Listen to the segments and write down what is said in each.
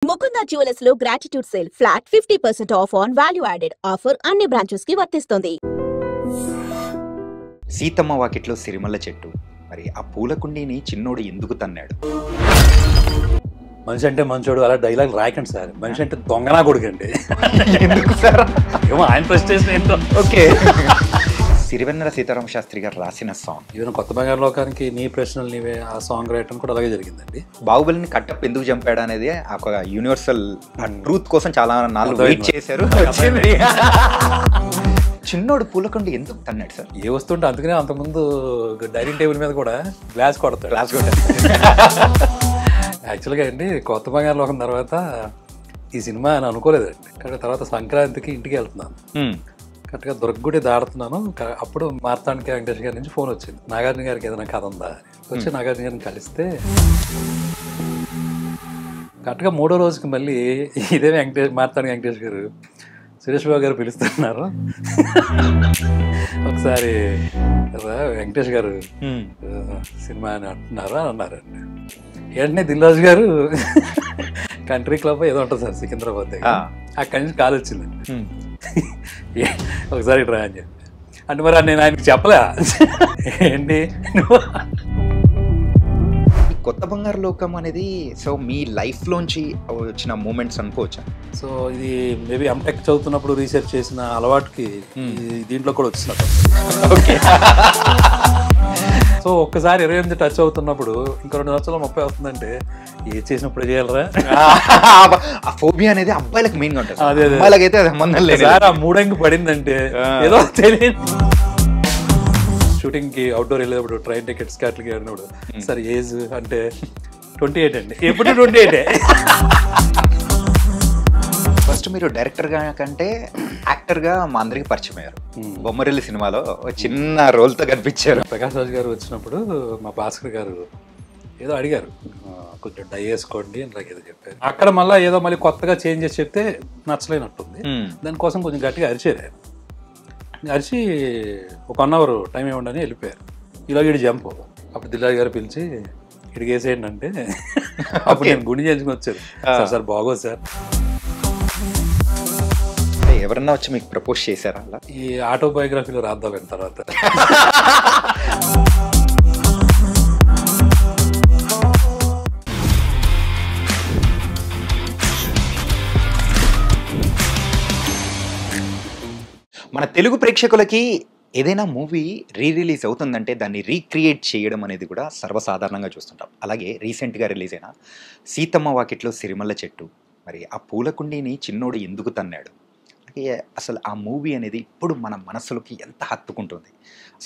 Mukunda jewellers లో gratitude sale flat 50% of on value added offer అన్ని branches కి వర్తిస్తుంది. సీతమ్మ వాకిట్లో సిరిమల్ల చెట్టు, మరి ఆ పూల కుండీని చిన్నోడు ఎందుకు తన్నాడు? మనిషి అంటే మంచోడు అలా డైలాగ్ రాయకండి సార్. మనిషి అంటే దొంగనా కొడుకండి. ఎందుకు సార్? ఏమో ఆయన ప్రెస్టేషన్ ఏంటో. ఓకే. సిరివెన్నెల సీతారామ శాస్త్రి గారు రాసిన సాంగ్ ఈవెన్ కొత్త బంగారు లోకానికి నీ ప్రశ్నలు నీవే ఆ సాంగ్ రాయటం కూడా అలాగే జరిగిందండి. బాహుబలిని కట్టప్ ఎందుకు చంపాడు అనేది ఒక యూనివర్సల్ ట్రూత్ కోసం చాలా నాలుగు వెయిట్ చేశారు. చిన్నోడు పూలకుండి ఎందుకు తన్నాడు సార్? ఏ వస్తుంటే అందుకనే అంతకుముందు డైనింగ్ టేబుల్ మీద కూడా గ్లాస్ కొడతాడు. యాక్చువల్గా అండి కొత్త బంగారు లోకం తర్వాత ఈ సినిమా అని అనుకోలేదండి. కానీ తర్వాత సంక్రాంతికి ఇంటికి వెళ్తున్నాను, కరెక్ట్గా దుర్గగుడి దాడుతున్నాను. అప్పుడు మార్తాండికి వెంకటేష్ గారి నుంచి ఫోన్ వచ్చింది, నాగార్జున గారికి ఏదైనా కథ ఉందా అని. వచ్చి నాగార్జున గారిని కలిస్తే కరెక్ట్గా మూడో రోజుకి మళ్ళీ ఇదే మార్తాండి వెంకటేష్ గారు సురేష్ బాబు గారు పిలుస్తున్నారు, ఒకసారి వెంకటేష్ గారు సినిమా అని అంటున్నారు అని అన్నారండి. వెంటనే దిల్రాజు గారు కంట్రీ క్లబ్ ఏదో ఉంటుంది సార్ సికింద్రాబాద్ దగ్గర, అక్కడి నుంచి కాల్ వచ్చిందండి, ఒకసారి ట్రై అని చెప్పి. అంటే మరి నేను ఆయనకి చెప్పలే ఏంటి కొత్త బంగారు లోకం అనేది. సో మీ లైఫ్ లోంచి వచ్చిన మూమెంట్స్ అనుకోవచ్చా? సో ఇది మేబీ ఎంటెక్ చదువుతున్నప్పుడు రీసెర్చ్ చేసిన అలవాటుకి దీంట్లో కూడా వచ్చినట్టు. ఓకే. సో ఒక్కసారి 28 టచ్ అవుతున్నప్పుడు ఇంకా 2 సంవత్సరాలు 30 వస్తుందంటే ఏ చేసినప్పుడు చేయగలరా? ఆ ఫోబియా అనేది అబ్బాయిలకు మెయిన్ గా ఉంటుంది. అదే అబ్బాయిలకైతే అది సంబంధం లేదు. సార్ ఆ మూడంకి పడిందంటే ఏదో తెలియదు. షూటింగ్ కి అవుట్డోర్ వెళ్ళేటప్పుడు ట్రైన్ టికెట్స్ క్యాట్లకి వెళ్ళినప్పుడు సార్ ఏజ్ అంటే 28 అండి. ఎప్పుడు 28. ఫస్ట్ మీరు డైరెక్టర్ గా కంటే యాక్టర్ గా మా అందరికి పరిచయం అయ్యారు. బొమ్మరిల్లి సినిమాలో చిన్న రోల్ తో కనిపించారు. ప్రకాష్ రాజ్ గారు వచ్చినప్పుడు మా భాస్కర్ గారు ఏదో అడిగారు, కొంచెం డై వేసుకోండి అని ఏదో చెప్పారు. అక్కడ మళ్ళీ కొత్తగా చేంజ్ చేసి చెప్తే నచ్చలేనట్టుంది. దానికోసం కొంచెం గట్టిగా అరిచారు. అరిచి ఒక 1 అవర్ టైం ఇవ్వండి అని వెళ్ళిపోయారు. ఇలా ఇటు జంప్. అప్పుడు దిల్రాజు గారు పిలిచి ఇడికి వేసేయండి అంటే అప్పుడు నేను గుండె చేయించుకుని వచ్చారు. సార్ బాగోదు సార్. ఎవరన్నా వచ్చి మీకు ప్రపోజ్ చేశారా? అలా ఈ ఆటోబయోగ్రఫీలో రాద్దాం తర్వాత. మన తెలుగు ప్రేక్షకులకి ఏదైనా మూవీ రిలీజ్ అవుతుందంటే దాన్ని రీక్రియేట్ చేయడం అనేది కూడా సర్వసాధారణంగా చూస్తుంటాం. అలాగే రీసెంట్గా రిలీజ్ అయిన సీతమ్మ వాకిట్లో సిరిమల్ల చెట్టు, మరి ఆ పూల కుండీని చిన్నోడు ఎందుకు తన్నాడు, అసలు ఆ మూవీ అనేది ఇప్పుడు మన మనసులోకి ఎంత హత్తుకుంటుంది.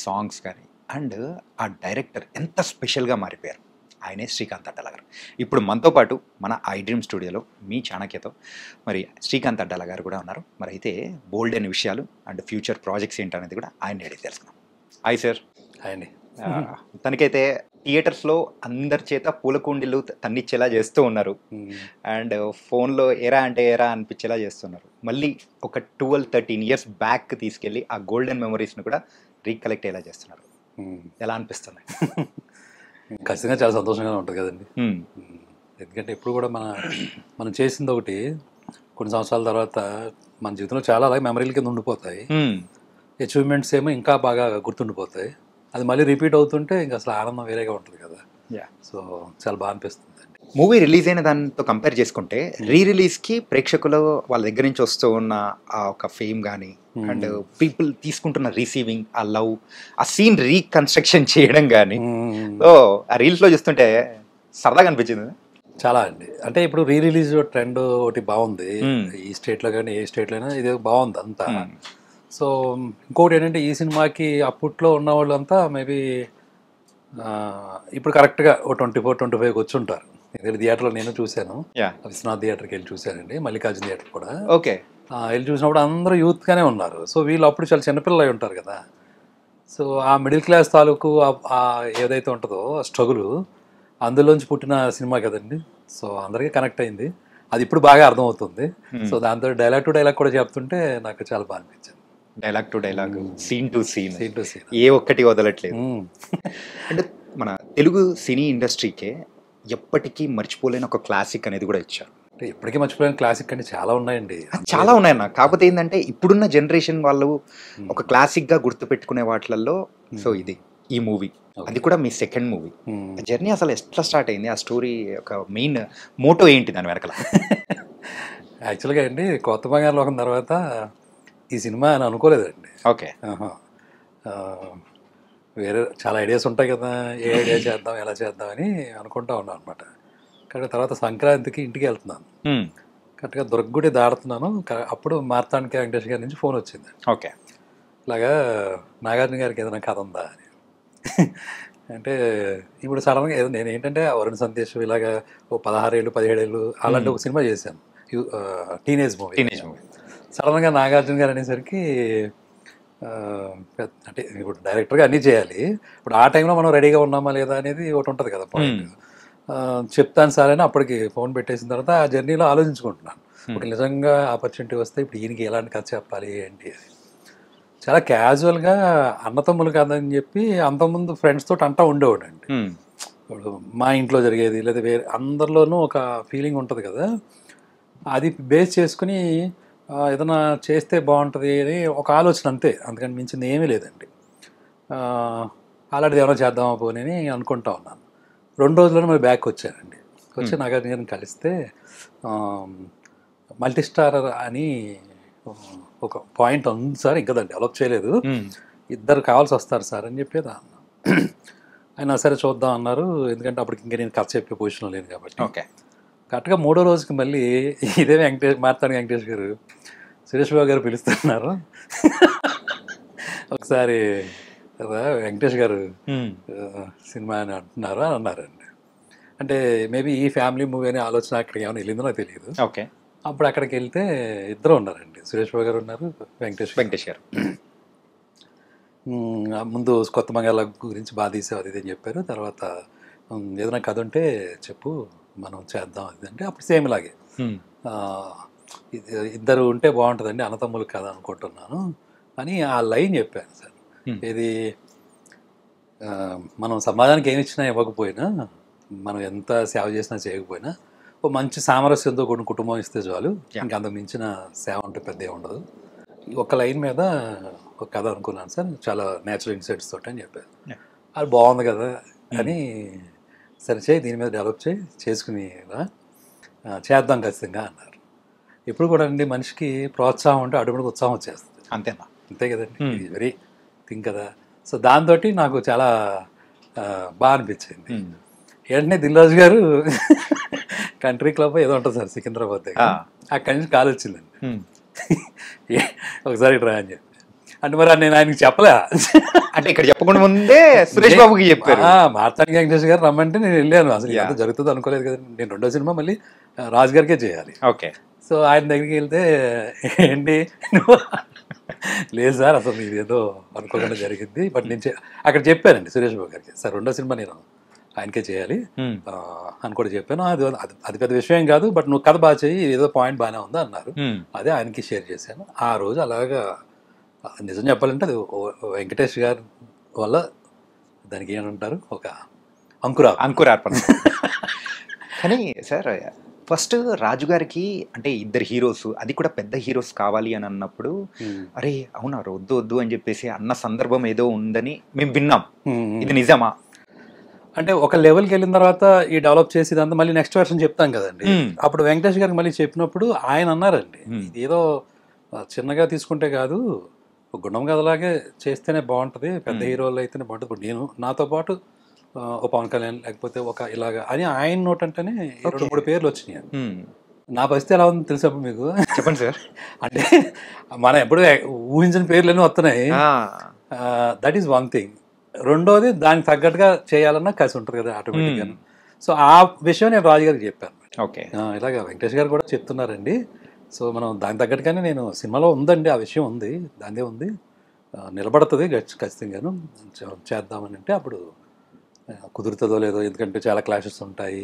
సాంగ్స్ కానీ అండ్ ఆ డైరెక్టర్ ఎంత స్పెషల్గా మారిపోయారు. ఆయనే శ్రీకాంత్ అడ్డాల గారు. ఇప్పుడు మనతో పాటు మన ఐ డ్రీమ్ స్టూడియోలో మీ చాణక్యతో మరి శ్రీకాంత్ అడ్డాల గారు కూడా ఉన్నారు. మరి అయితే బోల్డ్ అయిన విషయాలు అండ్ ఫ్యూచర్ ప్రాజెక్ట్స్ ఏంటనేది కూడా ఆయన అడిగి తెలుసుకున్నాం. Hi sir. హాయ్ అండి. తనకైతే థియేటర్స్లో అందరి చేత పూలకుండీలు తన్నిచ్చేలా చేస్తూ ఉన్నారు అండ్ ఫోన్లో ఎరా అంటే ఎరా అనిపించేలా చేస్తున్నారు. మళ్ళీ ఒక 12-13 ఇయర్స్ బ్యాక్ తీసుకెళ్ళి ఆ గోల్డెన్ మెమరీస్ని కూడా రీకలెక్ట్ అయ్యేలా చేస్తున్నారు. ఎలా అనిపిస్తుంది? ఖచ్చితంగా చాలా సంతోషంగా ఉంటుంది కదండి. ఎందుకంటే ఎప్పుడు కూడా మనం చేసింది ఒకటి కొన్ని సంవత్సరాల తర్వాత మన జీవితంలో చాలా అలాగే మెమరీల కింద ఉండిపోతాయి. అచీవ్మెంట్స్ ఏమో ఇంకా బాగా గుర్తుండిపోతాయి. అది మళ్ళీ రిపీట్ అవుతుంటే ఇంకా అసలు ఆనందం వేరేగా ఉంటుంది కదా. సో చాలా బాగా అనిపిస్తుంది. మూవీ రిలీజ్ అయిన దాంతో కంపేర్ చేసుకుంటే రిలీజ్కి ప్రేక్షకులు వాళ్ళ దగ్గర నుంచి వస్తూ ఉన్న ఆ ఒక ఫేమ్ కానీ అండ్ పీపుల్ తీసుకుంటున్న రిసీవింగ్, ఆ లవ్, ఆ సీన్ రీకన్స్ట్రక్షన్ చేయడం కానీ సో ఆ రీల్స్లో చూస్తుంటే సరదాగా అనిపించింది. చాలా అండి. అంటే ఇప్పుడు రిలీజ్ ట్రెండ్ ఒకటి బాగుంది ఈ స్టేట్లో కానీ ఏ స్టేట్లో అయినా, ఇది బాగుంది అంతా. సో ఇంకోటి ఏంటంటే ఈ సినిమాకి అప్పట్లో ఉన్న వాళ్ళంతా మేబీ ఇప్పుడు కరెక్ట్గా ఓ 24-25 వచ్చి ఉంటారు. ఎందుకంటే థియేటర్లో నేను చూశాను, విశ్వనాథ్ థియేటర్కి వెళ్ళి చూశానండి, మల్లికార్జున థియేటర్ కూడా. ఓకే. వెళ్ళి చూసినప్పుడు అందరూ యూత్గానే ఉన్నారు. సో వీళ్ళు అప్పుడు చాలా చిన్నపిల్లలు ఉంటారు కదా. సో ఆ మిడిల్ క్లాస్ తాలూకు ఏదైతే ఉంటుందో స్ట్రగుల్ అందులోంచి పుట్టిన సినిమా కదండి. సో అందరికీ కనెక్ట్ అయింది. అది ఇప్పుడు బాగా అర్థమవుతుంది. సో దాంతో డైలాగ్ టు డైలాగ్ కూడా చెప్తుంటే నాకు చాలా బాగా అనిపించింది. Dialogue to dialogue, scene to scene ఏ ఒక్కటి వదలట్లేదు. అంటే మన తెలుగు సినీ ఇండస్ట్రీకే ఎప్పటికీ మర్చిపోలేని ఒక క్లాసిక్ అనేది కూడా ఇచ్చారు. అంటే ఇప్పటికీ మర్చిపోయిన క్లాసిక్ అంటే చాలా ఉన్నాయండి. చాలా ఉన్నాయన్న. కాకపోతే ఏంటంటే ఇప్పుడున్న జనరేషన్ వాళ్ళు ఒక క్లాసిక్గా గుర్తుపెట్టుకునే వాటిలలో సో ఇది ఈ మూవీ, అది కూడా మీ సెకండ్ మూవీ. జర్నీ అసలు ఎట్లా స్టార్ట్ అయింది? ఆ స్టోరీ ఒక మెయిన్ మోటో ఏంటి దాని వెనకాల? యాక్చువల్గా అండి కొత్త బంగారు లోకం తర్వాత ఈ సినిమా అని అనుకోలేదండి. ఓకే. వేరే చాలా ఐడియాస్ ఉంటాయి కదా, ఏ ఐడియా చేద్దాం ఎలా చేద్దాం అని అనుకుంటా ఉన్నాను అనమాట. కానీ తర్వాత సంక్రాంతికి ఇంటికి వెళ్తున్నాను, కరెక్ట్గా దుర్గగుడి దాడుతున్నాను. అప్పుడు మార్తాండిక వెంకటేష్ గారి నుంచి ఫోన్ వచ్చింది. ఓకే. ఇలాగా నాగార్జున గారికి ఏదైనా కథ ఉందా అని. అంటే ఇప్పుడు సడన్గా ఏదో నేను ఏంటంటే వరుణ్ సందేశ్ ఇలాగా ఓ 16 ఏళ్ళు 17 ఏళ్ళు అలాంటి ఒక సినిమా చేశాను, టీనేజ్ మూవీ. సడన్గా నాగార్జున గారు అనేసరికి అంటే ఇప్పుడు డైరెక్టర్గా అన్నీ చేయాలి, ఇప్పుడు ఆ టైంలో మనం రెడీగా ఉన్నామా లేదా అనేది ఒకటి ఉంటుంది కదా పాయింట్. చెప్తాను సార్ అని అప్పటికి ఫోన్ పెట్టేసిన తర్వాత ఆ జర్నీలో ఆలోచించుకుంటున్నాను, ఇప్పుడు నిజంగా ఆపర్చునిటీ వస్తే ఇప్పుడు ఈయనకి ఎలాంటి కథ చెప్పాలి ఏంటి అది. చాలా క్యాజువల్గా అన్నతమ్ములు కదని చెప్పి అంతకుముందు ఫ్రెండ్స్ తోటి అంటా ఉండేవాడు అండి. ఇప్పుడు మా ఇంట్లో జరిగేది లేదా వేరే అందరిలోనూ ఒక ఫీలింగ్ ఉంటుంది కదా, అది బేస్ చేసుకుని ఏదైనా చేస్తే బాగుంటుంది అని ఒక ఆలోచన అంతే, అందుకని మించింది ఏమీ లేదండి. అలాంటిది ఏమైనా చేద్దామా పోనీ అని అనుకుంటా ఉన్నాను. 2 రోజుల్లోనే మరి బ్యాక్ వచ్చానండి. వచ్చి నాగార్జున గారిని కలిస్తే మల్టీ స్టారర్ అని ఒక పాయింట్ ఉంది సార్, ఇంకా దాన్ని డెవలప్ చేయలేదు, 2 కావాల్సి వస్తారు సార్ అని చెప్పేది అన్న. ఆయన సరే చూద్దాం అన్నారు, ఎందుకంటే అప్పటికి ఇంకా నేను కథ చెప్పే పొజిషన్లో లేను కాబట్టి. ఓకే. కరెక్ట్గా 3వ రోజుకి మళ్ళీ ఇదే మార్తాండి వెంకటేష్ గారు సురేష్ బాబు గారు పిలుస్తున్నారు, ఒకసారి వెంకటేష్ గారు సినిమా అని అంటున్నారు అని అన్నారండి. అంటే మేబీ ఈ ఫ్యామిలీ మూవీ అనే ఆలోచన అక్కడికి ఏమైనా వెళ్ళిందో నాకు తెలియదు. ఓకే. అప్పుడు అక్కడికి వెళ్తే 2 ఉన్నారండి, సురేష్ బాబు గారు ఉన్నారు, వెంకటేష్ గారు. ముందు కొత్త బంగాళ గురించి బాగా తీసావు అది అని చెప్పారు. తర్వాత ఏదైనా కథ ఉంటే చెప్పు మనం చేద్దాం అది అంటే అప్పుడు సేమ్ ఇలాగే 2 ఉంటే బాగుంటుందండి అన్నతమ్ములు కథ అనుకుంటున్నాను అని ఆ లైన్ చెప్పాను సార్. ఇది మనం సమాజానికి ఏమి ఇచ్చినా ఇవ్వకపోయినా, మనం ఎంత సేవ చేసినా చేయకపోయినా ఓ మంచి సామరస్యంతో కూడిన కుటుంబం ఇస్తే చాలు, ఇంకా అంతకు మించిన సేవ ఉంటే పెద్ద ఉండదు. ఒక లైన్ మీద ఒక కథ అనుకున్నాను సార్, చాలా న్యాచురల్ ఇన్సైట్స్ తోటి అని చెప్పారు. అది బాగుంది కదా అని సరే చేయి దీని మీద డెవలప్ చేసుకుని చేద్దాం ఖచ్చితంగా అన్నారు. ఇప్పుడు కూడా అండి మనిషికి ప్రోత్సాహం ఉంటే అడుగుడికి ఉత్సాహం వచ్చేస్తుంది, అంతేనా? అంతే కదండి, ఇది వెరీ థింగ్ కదా. సో దాంతో నాకు చాలా బాగా అనిపించింది. వెంటనే దిల్రాజు గారు కంట్రీ క్లబ్ ఏదో ఉంటుంది సార్ సికింద్రాబాద్ దగ్గర, అక్కడి నుంచి కాల్ వచ్చిందండి, ఒకసారి ఇట్రా అని చెప్పి. అంటే మరి నేను ఆయనకి చెప్పలే, అంటే ఇక్కడ చెప్పకుండా ముందే సురేష్ బాబుకి చెప్పారు. మార్తాండి వెంకటేష్ గారు రమ్మంటే నేను వెళ్ళాను, అసలు ఎంత జరుగుతుందో అనుకోలేదు కదా. నేను 2వ సినిమా మళ్ళీ రాజు గారికే చేయాలి. ఓకే. సో ఆయన దగ్గరికి వెళ్తే ఏంటి లేదు సార్ అసలు ఇది ఏదో అనుకోకుండా జరిగింది, బట్ నేను అక్కడ చెప్పానండి సురేష్ బాబు గారికి, సార్ 2వ సినిమా నేను ఆయనకే చేయాలి అని కూడా చెప్పాను. అది పెద్ద విషయం కాదు, బట్ నువ్వు కథ బాగా చేయి, ఏదో పాయింట్ బాగానే ఉందా అన్నారు. అదే ఆయనకి షేర్ చేశాను. ఆ రోజు అలాగా నిజం చెప్పాలంటే అది వెంకటేష్ గారి వల్ల దానికి ఏమంటారు ఒక అంకురార్పణ. కానీ సార్ ఫస్ట్ రాజుగారికి అంటే 2 హీరోస్, అది కూడా పెద్ద హీరోస్ కావాలి అని అన్నప్పుడు అరే అవునా వద్దు వద్దు అని చెప్పేసి అన్న సందర్భం ఏదో ఉందని మేము విన్నాం, ఇది నిజమా? అంటే ఒక లెవెల్కి వెళ్ళిన తర్వాత ఈ డెవలప్ చేసేదంతా మళ్ళీ నెక్స్ట్ వర్షన్ చెప్తాం కదండి. అప్పుడు వెంకటేష్ గారికి మళ్ళీ చెప్పినప్పుడు ఆయన అన్నారండి, ఇది ఏదో చిన్నగా తీసుకుంటే కాదు, గుండం కథలాగే చేస్తేనే బాగుంటుంది, పెద్ద హీరోలు అయితేనే బాగుంటుంది. ఇప్పుడు నేను నాతో పాటు ఒక పవన్ కళ్యాణ్ లేకపోతే ఒక ఇలాగా అని ఆయన నోట్ అంటేనే 2-3 పేర్లు వచ్చినాయి. నా పరిస్థితి ఎలా ఉంది తెలుసా మీకు? చెప్పండి సార్. అంటే మనం ఎప్పుడు ఊహించిన పేర్లన్నీ వస్తున్నాయి, దట్ ఈస్ వన్ థింగ్. 2వది దానికి తగ్గట్టుగా చేయాలన్నా కలిసి ఉంటుంది కదా ఆటోమేటిక్గా. సో ఆ విషయం నేను రాజు గారికి చెప్పాను. ఓకే. ఇలాగ వెంకటేష్ గారు కూడా చెప్తున్నారండి, సో మనం దానికి తగ్గట్టుగానే నేను సినిమాలో ఉందండి ఆ విషయం ఉంది, దాందే ఉంది, నిలబడుతుంది ఖచ్చితంగాను చేద్దామని. అంటే అప్పుడు కుదురుతుందో లేదో, ఎందుకంటే చాలా క్లాషెస్ ఉంటాయి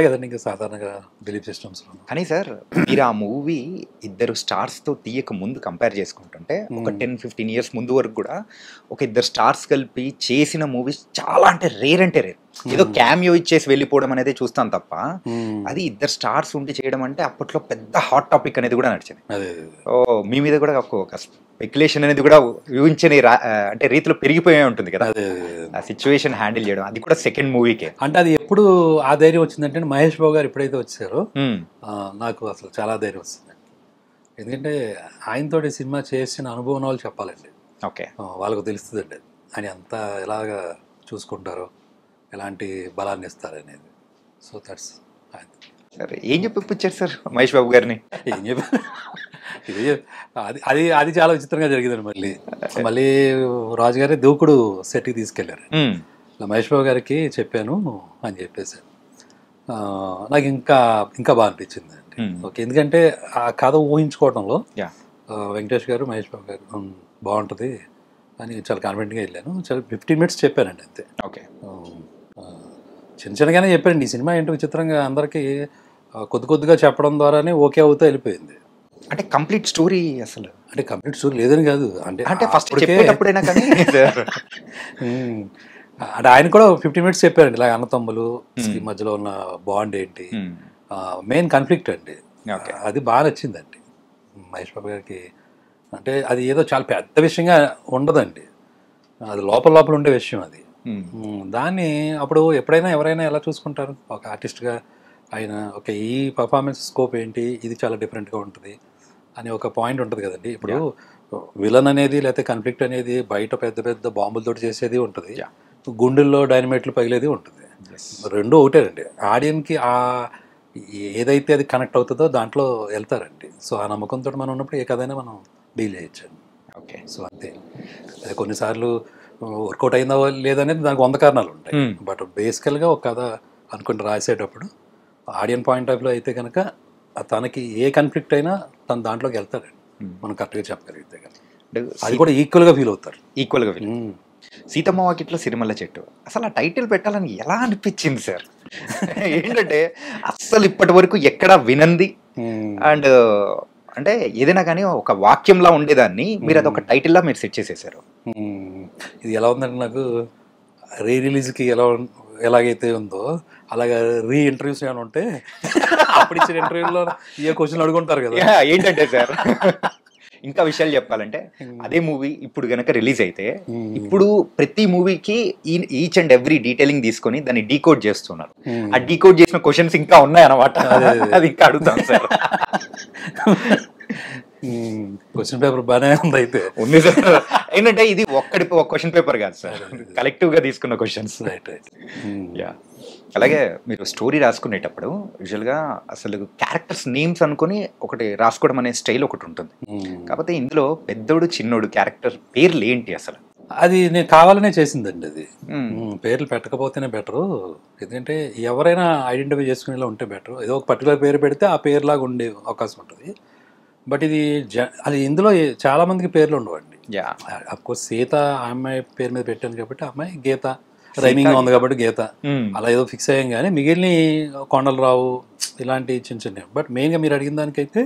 కదండి ఇంకా సాధారణంగా బిలీఫ్ సిస్టమ్స్లో. కానీ సార్ మీరు ఆ మూవీ 2 స్టార్స్తో తీయక ముందు కంపేర్ చేసుకుంటుంటే ఒక 10-15 ఇయర్స్ ముందు వరకు కూడా ఒక 2 స్టార్స్ కలిపి చేసిన మూవీస్ చాలా అంటే రేర్ ఏదో క్యామియో ఇచ్చేసి వెళ్ళిపోవడం అనేది చూస్తాం తప్ప అది ఇద్దరు స్టార్స్ ఉండి చేయడం అంటే అప్పట్లో పెద్ద హాట్ టాపిక్ అనేది కూడా నడిచింది. మీ మీద కూడా ఒక స్పెక్యులేషన్ అనేది కూడా ఊహించని అంటే రీతిలో పెరిగిపోయే ఉంటుంది కదా ఆ సిచ్యువేషన్ హ్యాండిల్ చేయడం, అది కూడా సెకండ్ మూవీకే. అంటే అది ఎప్పుడు ఆ ధైర్యం వచ్చిందంటే మహేష్ బాబు గారు ఎప్పుడైతే వచ్చారో నాకు అసలు చాలా ధైర్యం వస్తుంది. ఎందుకంటే ఆయనతోటి సినిమా చేసిన అనుభవం వాళ్ళు చెప్పాలండి. ఓకే, వాళ్ళకు తెలుస్తుందండి ఆయన అంతా ఎలాగా చూసుకుంటారో, ఎలాంటి బలాన్ని ఇస్తారనేది. సో దట్స్ సరే, ఏం చెప్పొచ్చారు సార్ మహేష్ బాబు గారిని? ఏం చెప్పారు, ఇది అది అది చాలా విచిత్రంగా జరిగిందండి. మళ్ళీ రాజు గారి దూకుడు సెట్కి తీసుకెళ్లారు. మహేష్ బాబు గారికి చెప్పాను అని చెప్పేసి నాకు ఇంకా బాగా అనిపించింది అండి. ఓకే, ఎందుకంటే ఆ కథ ఊహించుకోవడంలో వెంకటేష్ గారు మహేష్ బాబు గారు బాగుంటుంది అని చాలా కాన్ఫిడెంట్గా వెళ్ళాను. చాలా 15 minutes చెప్పానండి అంతే. ఓకే, చిన్నగానే చెప్పానండి. ఈ సినిమా ఏంటో విచిత్రంగా అందరికీ కొద్దిగా చెప్పడం ద్వారానే ఓకే అవుతా వెళ్ళిపోయింది. అంటే కంప్లీట్ స్టోరీ అసలు అంటే కంప్లీట్ స్టోరీ లేదని కాదు, అంటే ఫస్ట్ చెప్పేటప్పుడైనా కానీ అంటే ఆయన కూడా 15 minutes చెప్పారండి. ఇలా అన్నతమ్ములు మధ్యలో ఉన్న బాండ్ ఏంటి, మెయిన్ కాన్ఫ్లిక్ట్ అండి. అది బాగా నచ్చిందండి మహేష్ బాబు గారికి. అంటే అది ఏదో చాలా పెద్ద విషయంగా ఉండదండి, అది లోపల ఉండే విషయం అది. దాన్ని అప్పుడు ఎప్పుడైనా ఎవరైనా ఎలా చూసుకుంటారు ఒక ఆర్టిస్ట్గా, ఆయన ఓకే ఈ పర్ఫార్మెన్స్ స్కోప్ ఏంటి, ఇది చాలా డిఫరెంట్గా ఉంటుంది అని ఒక పాయింట్ ఉంటుంది కదండి. ఇప్పుడు విలన్ అనేది లేకపోతే కాన్ఫ్లిక్ట్ అనేది బయట పెద్ద బాంబులతో చేసేది ఉంటుంది, గుండెల్లో డైనమైట్లు పగిలేది ఉంటుంది. రెండు ఒకటేనండి. ఆడియన్కి ఏదైతే అది కనెక్ట్ అవుతుందో దాంట్లో వెళ్తారండి. సో ఆ నమ్మకంతో మనం ఉన్నప్పుడు ఏ కథైనా మనం డీల్ చేయొచ్చండి. ఓకే, సో అంతే. అది కొన్నిసార్లు వర్కౌట్ అయిందా లేదనేది దానికి 100 కారణాలు ఉంటాయి. బట్ బేసికల్గా ఒక కథ అనుకుంటే రాసేటప్పుడు ఆడియన్ పాయింట్ ఆఫ్ వ్యూ అయితే కనుక తనకి ఏ కాన్ఫ్లిక్ట్ అయినా తను దాంట్లోకి వెళ్తాడండి, మనం కరెక్ట్గా చెప్పగలిగితే కనుక అది కూడా ఈక్వల్గా ఫీల్ అవుతారు. సీతమ్మ వాకిట్లో సిరిమల్ల చెట్టు అసలు ఆ టైటిల్ పెట్టాలని ఎలా అనిపించింది సార్? ఏంటంటే అస్సలు ఇప్పటి వరకు ఎక్కడా వినంది అండ్ అంటే ఏదైనా కానీ ఒక వాక్యంలా ఉండేదాన్ని మీరు అది ఒక టైటిల్లా మీరు సెట్ చేసేసారు. ఇది ఎలా ఉందంటే నాకు రిలీజ్కి ఎలాగైతే ఉందో అలాగా ఇంటర్వ్యూస్ ఏమైనా ఉంటే అప్పుడు ఇచ్చిన ఇంటర్వ్యూలో ఏ క్వశ్చన్ అడుగుంటారు కదా. ఏంటంటే సార్ ఇంకా విషయాలు చెప్పాలంటే అదే మూవీ ఇప్పుడు గనక రిలీజ్ అయితే ఇప్పుడు ప్రతి మూవీకి ఈచ్ అండ్ ఎవ్రీ డీటెయిలింగ్ తీసుకొని దాన్ని డీకోడ్ చేస్తున్నారు. ఆ డీకోడ్ చేసిన క్వశ్చన్స్ ఇంకా ఉన్నాయి అన్నమాట. అది ఇంకా అడుగుతాం సార్. క్వశ్చన్ పేపర్ బాగానే ఉంది అయితే ఉంది సార్. ఏంటంటే ఇది ఒక్క క్వశ్చన్ పేపర్ కాదు సార్, కలెక్టివ్ గా తీసుకున్న క్వశ్చన్స్. యా, అలాగే మీరు స్టోరీ రాసుకునేటప్పుడు యూజువల్గా అసలు క్యారెక్టర్స్ నేమ్స్ అనుకుని ఒకటి రాసుకోవడం అనే స్టైల్ ఒకటి ఉంటుంది. కాకపోతే ఇందులో పెద్దోడు చిన్నోడు క్యారెక్టర్ పేర్లు ఏంటి అసలు? అది నేను కావాలనే చేసిందండి. అది పేర్లు పెట్టకపోతేనే బెటరు, ఎందుకంటే ఎవరైనా ఐడెంటిఫై చేసుకునేలా ఉంటే బెటరు. ఏదో ఒక పర్టికులర్ పేరు పెడితే ఆ పేరులాగా ఉండే అవకాశం ఉంటుంది. బట్ ఇది అది ఇందులో చాలా మందికి పేర్లు ఉండవండి. అఫ్కోర్స్ సీత ఆ అమ్మాయి పేరు మీద పెట్టాను కాబట్టి ఆ అమ్మాయి గీత రైమింగ్ ఉంది కాబట్టి గీత అలా ఏదో ఫిక్స్ అయ్యాం. కానీ మిగిలిన కొండలరావు ఇలాంటి చిన్న బట్ మెయిన్గా మీరు అడిగిన దానికైతే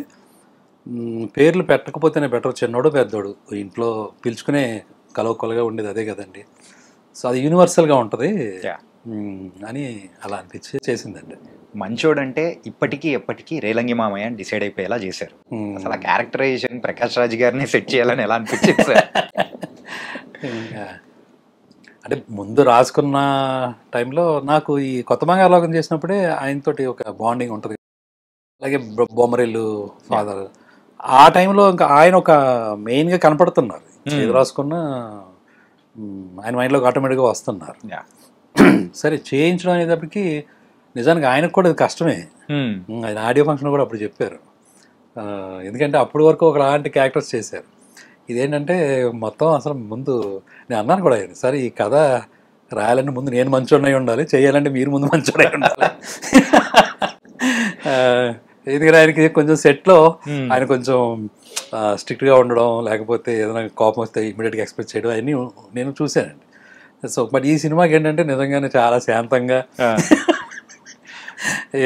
పేర్లు పెట్టకపోతేనే బెటర్. చిన్నోడు పెద్దోడు ఇంట్లో పిలుచుకునే కలవకొలగా ఉండేది అదే కదండి. సో అది యూనివర్సల్గా ఉంటుంది అని అలా అనిపించి చేసిందండి. మంచోడు అంటే ఇప్పటికీ ఎప్పటికీ రేలంగి మామయ్య అని డిసైడ్ అయిపోయేలా చేశారు. అసలు ఆ క్యారెక్టరైజేషన్ ప్రకాష్ రాజ్ గారిని సెట్ చేయాలని ఎలా అనిపించింది సార్? అంటే ముందు రాసుకున్న టైంలో నాకు ఈ కొత్త బంగాళాగం చేసినప్పుడే ఆయనతోటి ఒక బాండింగ్ ఉంటుంది. అలాగే బొమ్మరిల్లు ఫాదర్ ఆ టైంలో ఇంకా ఆయన ఒక మెయిన్గా కనపడుతున్నారు. ఏది రాసుకున్నా ఆయన మైండ్లోకి ఆటోమేటిక్గా వస్తున్నారు. సరే చేయించడం అనేటప్పటికి నిజానికి ఆయనకు కూడా అది కష్టమే. ఆయన ఆడియో ఫంక్షన్ కూడా అప్పుడు చెప్పారు. ఎందుకంటే అప్పటి వరకు ఒకలాంటి క్యారెక్టర్స్ చేశారు. ఇదేంటంటే మొత్తం అసలు ముందు నేను అన్నాను కూడా ఆయన, సరే ఈ కథ రాయాలంటే ముందు నేను మంచోడై ఉండాలి, చేయాలంటే మీరు ముందు మంచోడై ఉండాలి. ఎందుకంటే ఆయనకి కొంచెం సెట్లో ఆయన కొంచెం స్ట్రిక్ట్గా ఉండడం, లేకపోతే ఏదైనా కోపం వస్తే ఇమీడియట్గా ఎక్స్ప్రెస్ చేయడం అవన్నీ నేను చూశానండి. సో బట్ ఈ సినిమాకి ఏంటంటే నిజంగానే చాలా శాంతంగా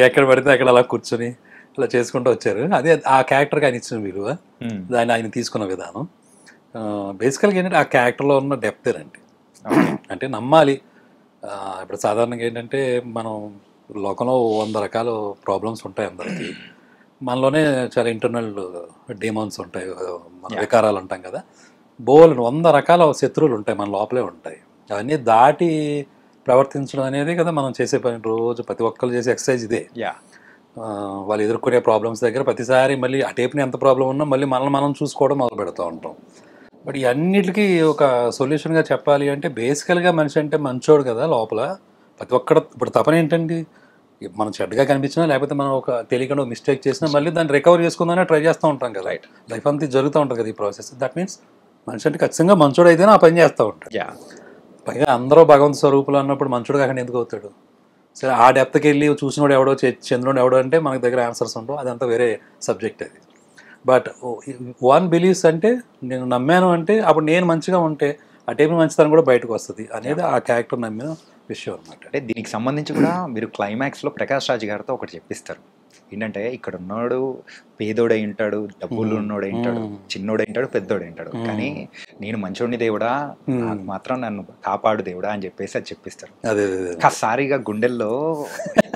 ఎక్కడ పడితే అక్కడ అలా కూర్చొని అలా చేసుకుంటూ వచ్చారు. అదే ఆ క్యారెక్టర్కి ఆయన ఇచ్చిన విలువ, దాన్ని ఆయన తీసుకున్న విధానం. బేసికల్గా ఏంటంటే ఆ క్యారెక్టర్లో ఉన్న డెప్తేనండి. అంటే నమ్మాలి ఇప్పుడు సాధారణంగా ఏంటంటే మనం లోకంలో 100 రకాల ప్రాబ్లమ్స్ ఉంటాయి అందరికీ. మనలోనే చాలా ఇంటర్నల్ డీమాన్స్ ఉంటాయి, మన వికారాలు అంటాం కదా. 100 రకాల శత్రువులు ఉంటాయి మన లోపలే ఉంటాయి. అవన్నీ దాటి ప్రవర్తించడం అనేది కదా మనం చేసే పని. రోజు ప్రతి ఒక్కరు చేసే ఎక్సర్సైజ్ ఇదే. వాళ్ళు ఎదుర్కొనే ప్రాబ్లమ్స్ దగ్గర ప్రతిసారి మళ్ళీ ఆ టేప్ని ఎంత ప్రాబ్లం ఉన్నా మళ్ళీ మనం చూసుకోవడం మొదలు పెడతా ఉంటాం. బట్ ఈ అన్నిటికీ ఒక సొల్యూషన్గా చెప్పాలి అంటే బేసికల్గా మనిషి అంటే మంచోడు కదా లోపల. ప్రతి ఒక్కడ ఇప్పుడు తపన ఏంటండి, మనం చెడ్డగా కనిపించినా లేకపోతే మనం ఒక తెలియకుండా మిస్టేక్ చేసినా మళ్ళీ దాన్ని రికవర్ చేసుకుందానే ట్రై చేస్తూ ఉంటాం కదా. లైఫ్ అంతా జరుగుతూ ఉంటుంది కదా ఈ ప్రాసెస్. దట్ మీన్స్ మనిషి అంటే ఖచ్చితంగా మంచోడు అయితేనే ఆ పని చేస్తూ ఉంటాడు. పైగా అందరూ భగవంతు స్వరూపులు అన్నప్పుడు మంచోడు కాకుండా ఎందుకు అవుతాడు? సరే, ఆ డెప్త్కి వెళ్ళి చూసినోడు ఎవడో చంద్రుడు ఎవడో అంటే మనకి దగ్గర ఆన్సర్స్ ఉండవు, అదంతా వేరే సబ్జెక్ట్ అది. బట్ వన్ బిలీవ్స్ అంటే నేను నమ్మాను అంటే అప్పుడు నేను మంచిగా ఉంటే ఆ టైం మంచితనం కూడా బయటకు వస్తుంది అనేది ఆ క్యారెక్టర్ నమ్మిన విషయం అనమాట. అంటే దీనికి సంబంధించి కూడా మీరు క్లైమాక్స్లో ప్రకాష్ రాజ్ గారితో ఒకటి చెప్పిస్తారు. ఏంటంటే ఇక్కడ ఉన్నాడు పేదోడై ఉంటాడు, డబ్బులు ఉన్నోడై ఉంటాడు, చిన్నోడై ఉంటాడు, పెద్దోడై ఉంటాడు, కానీ నేను మంచోడిని దేవుడా, నాకు మాత్రం నన్ను కాపాడు దేవుడా అని చెప్పేసి అది చెప్పిస్తారు. అదే ఒక్కసారిగా గుండెల్లో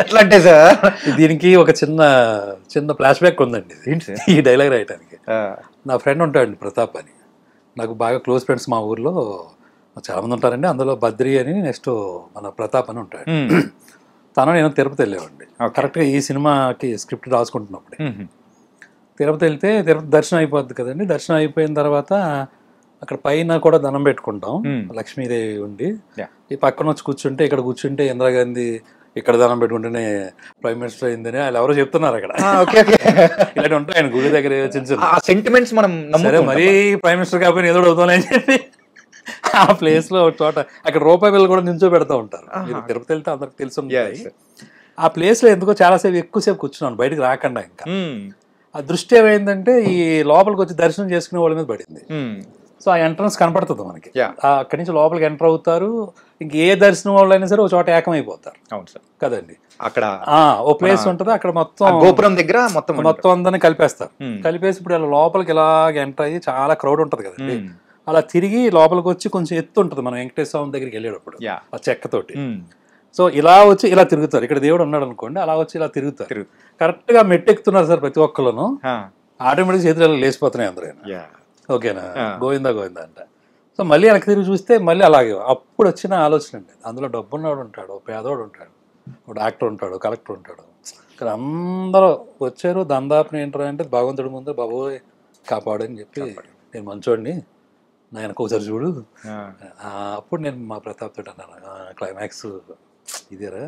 ఎట్లా అంటే సార్ దీనికి ఒక చిన్న ఫ్లాష్ బ్యాక్ ఉందండి ఈ డైలాగ్ రాయటానికి. నా ఫ్రెండ్ ఉంటాడండి ప్రతాప్ అని, నాకు బాగా క్లోజ్ ఫ్రెండ్స్ మా ఊర్లో చాలామంది ఉంటారండి. అందులో బద్రి అని, నెక్స్ట్ మన ప్రతాప్ అని ఉంటాడు. తను నేను తిరుపతి వెళ్ళేవాడిని కరెక్ట్గా ఈ సినిమాకి స్క్రిప్ట్ రాసుకుంటున్నప్పుడే. తిరుపతి వెళ్తే తిరుపతి దర్శనం అయిపోద్ది కదండి. దర్శనం అయిపోయిన తర్వాత అక్కడ పైన కూడా దండం పెట్టుకుంటాం, లక్ష్మీదేవి ఉండి. ఈ పక్కన వచ్చి కూర్చుంటే, ఇక్కడ కూర్చుంటే ఇందిరాగాంధీ ఇక్కడ దండం పెట్టుకుంటేనే ప్రైమ్ మినిస్టర్ అయిందని వాళ్ళు ఎవరో చెప్తున్నారు అక్కడ. ఇలాంటి ఉంటాయి ఆయన గుడి దగ్గర చిన్న చిన్న సెంటిమెంట్స్. మనం మరీ ప్రైమ్ మినిస్టర్ కాకపోయినా ఏదో అవుతామని చెప్పి ఆ ప్లేస్ లో ఒక చోట అక్కడ రూపాయి బిల్లు కూడా నించో పెడతా ఉంటారు. మీరు తిరుపతి వెళ్తే అందరికి తెలుసు. ఆ ప్లేస్ లో ఎందుకో చాలాసేపు ఎక్కువసేపు కూర్చున్నాను బయటకు రాకుండా. ఇంకా ఆ దృష్టి ఏమైందంటే ఈ లోపలికి వచ్చి దర్శనం చేసుకునే వాళ్ళ మీద పడింది. సో ఆ ఎంట్రన్స్ కనపడుతుంది మనకి. అక్కడి నుంచి లోపలికి ఎంటర్ అవుతారు. ఇంక ఏ దర్శనం వాళ్ళు అయినా సరే ఒక చోట ఏకమైపోతారు. అవును సార్ కదండి. అక్కడ ఓ ప్లేస్ ఉంటుంది, అక్కడ మొత్తం గోపురం దగ్గర మొత్తం అందరినీ కలిపేస్తారు. కలిపేసి ఇప్పుడు ఇలా లోపలికి ఇలాగ ఎంటర్ అయ్యి చాలా క్రౌడ్ ఉంటుంది కదండి. అలా తిరిగి లోపలికి వచ్చి కొంచెం ఎత్తు ఉంటుంది మనం వెంకటేశ్వర స్వామి దగ్గరికి వెళ్ళేటప్పుడు ఆ చెక్కతోటి. సో ఇలా వచ్చి ఇలా తిరుగుతారు. ఇక్కడ దేవుడు ఉన్నాడు అనుకోండి, అలా వచ్చి ఇలా తిరుగుతారు. కరెక్ట్ గా మెట్టెక్కుతున్నారు సార్ ప్రతి ఒక్కళ్ళను. ఆటోమేటిక్ చేతులు లేచిపోతున్నాయి అందరూ. ఓకేనా, గోవిందా గోవిందా అంట. సో మళ్ళీ వెనక్కి తిరిగి చూస్తే మళ్ళీ అలాగే. అప్పుడు వచ్చిన ఆలోచన అండి, అందులో డబ్బున్నవాడు ఉంటాడు, పేదవాడు ఉంటాడు, ఒక డాక్టర్ ఉంటాడు, కలెక్టర్ ఉంటాడు. ఇక్కడ అందరూ వచ్చారు. దందాపుని ఏంటారు అంటే భగవంతుడి ముందు బాబోయ్ కాపాడు అని చెప్పి, నేను మంచోడిని నాయనకు ఒకసారి చూడు. అప్పుడు నేను మా ప్రతాప్ తోటి అన్నాను, క్లైమాక్స్ ఇదేరా,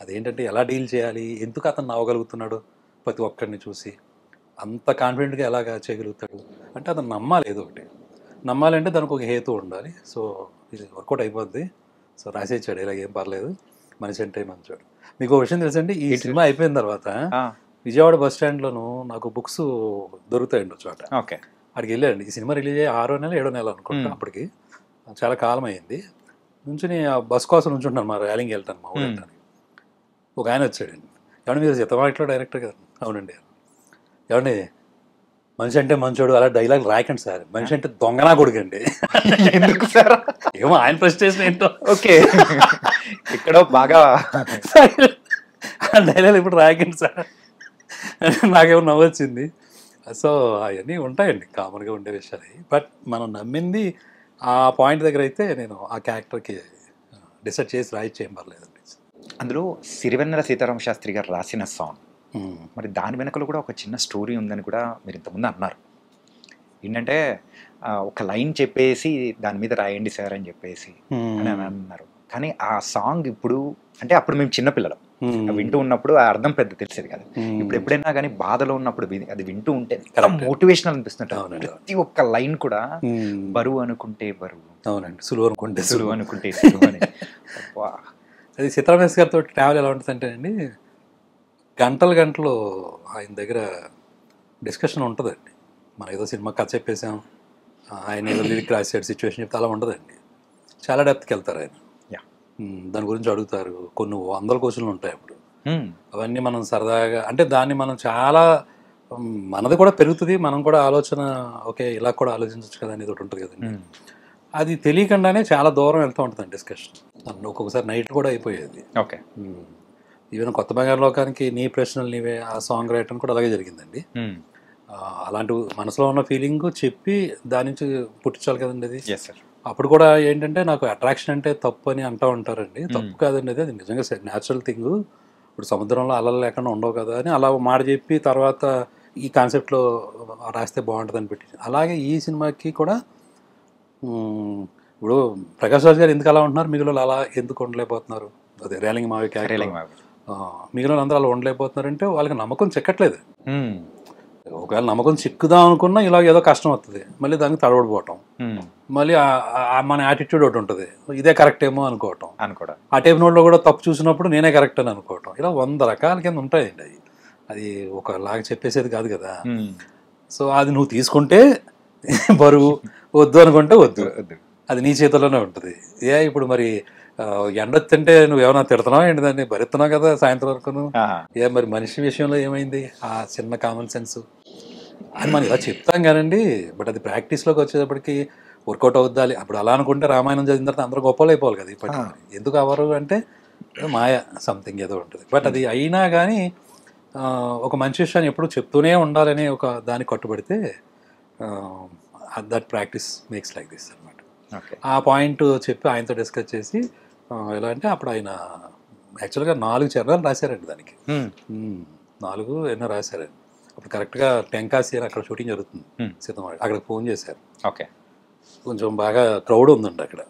అదేంటంటే ఎలా డీల్ చేయాలి, ఎందుకు అతను నవ్వగలుగుతున్నాడు ప్రతి ఒక్కరిని చూసి, అంత కాన్ఫిడెంట్గా ఎలాగా చేయగలుగుతాడు అంటే అతను నమ్మాలి. ఏదో ఒకటి నమ్మాలంటే దానికి ఒక హేతు ఉండాలి. సో ఇది వర్కౌట్ అయిపోద్ది. సో రాసేచ్చాడు, ఇలాగ ఏం పర్లేదు, మనిషి అంటే మంచోడు. మీకు ఒక విషయం తెలుసండి, ఈ సినిమా అయిపోయిన తర్వాత విజయవాడ బస్ స్టాండ్లోనూ నాకు బుక్స్ దొరుకుతాయండి చోట. ఓకే, అక్కడికి వెళ్ళాడండి. ఈ సినిమా రిలీజ్ అయ్యి 6వ నెల 7వ నెల అనుకుంటా. అప్పటికి చాలా కాలం అయింది. నుంచుని ఆ బస్ కోసం నుంచుంటాను, మా ర్యాలింగ్ వెళ్తాను మా ఊరు వెళ్తాను. ఒక ఆయన వచ్చాడండి, ఏమంటే మీరు సిద్ధమాట్లో డైరెక్టర్ కదా? అవునండి. ఏమండి మనిషి అంటే మంచోడు అలా డైలాగ్ రాయకండి సార్, మనిషి అంటే దొంగనా కొడుకండి. ఎందుకు సార్? ఏమో ఆయన ప్రెస్టేషన్ ఏంటో. ఓకే, ఇక్కడ బాగా డైలాగ్ ఇప్పుడు రాయకండి సార్, నాకేమో నవ్వొచ్చింది. సో అవన్నీ ఉంటాయండి కామన్గా ఉండే విషయాలు. బట్ మనం నమ్మింది ఆ పాయింట్ దగ్గర అయితే నేను ఆ క్యారెక్టర్కి డిసైడ్ చేసి రాయిచ్చేయం పర్లేదండి. అందులో సిరివెన్నెల సీతారామ శాస్త్రి గారు రాసిన సాంగ్, మరి దాని వెనకలో కూడా ఒక చిన్న స్టోరీ ఉందని కూడా మీరు ఇంతకుముందు అన్నారు. ఏంటంటే ఒక లైన్ చెప్పేసి దాని మీద రాయండి సార్ అని చెప్పేసి అని అన్నారు. కానీ ఆ సాంగ్ ఇప్పుడు అంటే అప్పుడు మేము చిన్నపిల్లలం వింటూ ఉన్నప్పుడు ఆ అర్థం పెద్ద తెలిసేది కదా. ఇప్పుడు ఎప్పుడైనా కానీ బాధలో ఉన్నప్పుడు అది వింటూ ఉంటే మోటివేషనల్ అనిపిస్తుంటారు. ప్రతి ఒక్క లైన్ కూడా బరువు అనుకుంటే బరువు, అవునండి, సులువు అనుకుంటే సులువు అనుకుంటే సులువు అని. అది సీతారామేశ్ గారితో ట్రావెల్ ఎలా ఉంటుంది అంటే అండి, గంటలు ఆయన దగ్గర డిస్కషన్ ఉంటుందండి. మనం ఏదో సినిమా కథ చెప్పేసాం, ఆయన ఏదో లిరిక్ రాసాడు, సిచ్యువేషన్ చెప్తే అలా ఉండదండి. చాలా డెప్త్కి వెళ్తారు ఆయన. దాని గురించి అడుగుతారు, కొన్ని 100 క్వశ్చన్లు ఉంటాయి అప్పుడు. అవన్నీ మనం సరదాగా అంటే దాన్ని మనం చాలా మనది కూడా పెరుగుతుంది, మనం కూడా ఆలోచన ఓకే ఇలా కూడా ఆలోచించవచ్చు కదా అనేది ఒకటి ఉంటుంది కదండి. అది తెలియకుండానే చాలా దూరం వెళ్తూ ఉంటుంది డిస్కషన్. ఒక్కొక్కసారి నైట్ కూడా అయిపోయేది. ఓకే. ఈవెన్ కొత్త బంగారు లోకానికి నీ ప్రశ్నలు నీవే ఆ సాంగ్ రాయటం కూడా అలాగే జరిగిందండి. అలాంటి మనసులో ఉన్న ఫీలింగ్ చెప్పి దాని నుంచి పుట్టించాలి కదండి అది. అప్పుడు కూడా ఏంటంటే నాకు అట్రాక్షన్ అంటే తప్పు అని అంటూ ఉంటారండి. తప్పు కాదండి, అది నిజంగా న్యాచురల్ థింగ్. ఇప్పుడు సముద్రంలో అలలు లేకుండా ఉండవు కదా అని అలా మాట చెప్పి తర్వాత ఈ కాన్సెప్ట్లో రాస్తే బాగుంటుంది అని పెట్టి, అలాగే ఈ సినిమాకి కూడా ఇప్పుడు ప్రకాష్ రాజ్ గారు ఎందుకు అలా ఉంటున్నారు, మిగిలిన అలా ఎందుకు ఉండలేకపోతున్నారు, అదే రేలింగ్ మావి క్యారెక్టర్ మిగిలిన అందరూ అలా ఉండలేకపోతున్నారంటే వాళ్ళకి నమ్మకం చెక్కట్లేదు. ఒకవేళ నమ్మకం చిక్కుదాం అనుకున్నా ఇలా ఏదో కష్టం వస్తుంది, మళ్ళీ దానికి తడబడిపోవటం, మళ్ళీ మన యాటిట్యూడ్ ఒకటి ఉంటుంది, ఇదే కరెక్ట్ ఏమో అనుకోవటం. ఆ టైప్ నోట్లో కూడా తప్పు చూసినప్పుడు నేనే కరెక్ట్ అని అనుకోవటం, ఇలా 100 రకాల కింద ఉంటాయండి. అది ఒకలాగా చెప్పేసేది కాదు కదా. సో అది నువ్వు తీసుకుంటే బరువు, వద్దు అనుకుంటే వద్దు, అది నీ చేతిలోనే ఉంటుంది. ఇప్పుడు మరి ఎండొత్తంటే నువ్వు ఏమైనా తిడుతున్నావు ఏంటి, దాన్ని భరిస్తున్నావు కదా సాయంత్రం వరకు. మరి మనిషి విషయంలో ఏమైంది ఆ చిన్న కామన్ సెన్స్ అని మనం ఇలా చెప్తాం కానండి. బట్ అది ప్రాక్టీస్లోకి వచ్చేటప్పటికి వర్కౌట్ అవుద్దాలి. అప్పుడు అలా అనుకుంటే రామాయణం చదివిన తర్వాత అందరూ గొప్పలు అయిపోవాలి కదా. ఇప్పటి ఎందుకు అవరు అంటే మాయ సంథింగ్ ఏదో ఉంటుంది. బట్ అది అయినా కానీ ఒక మంచి విషయాన్ని ఎప్పుడు చెప్తూనే ఉండాలని ఒక దానికి కట్టుబడితే that practice makes like this అనమాట. ఆ పాయింట్ చెప్పి ఆయనతో డిస్కస్ చేసి ఎలా అంటే అప్పుడు ఆయన యాక్చువల్గా 4 చరణాలు రాశారండి దానికి. 4 ఎన్నో రాశారండి. అప్పుడు కరెక్ట్గా టెంకాసి అని అక్కడ షూటింగ్ జరుగుతుంది సీతమ్మ, అక్కడికి ఫోన్ చేశారు. ఓకే. కొంచెం బాగా క్రౌడ్ ఉందండి అక్కడ,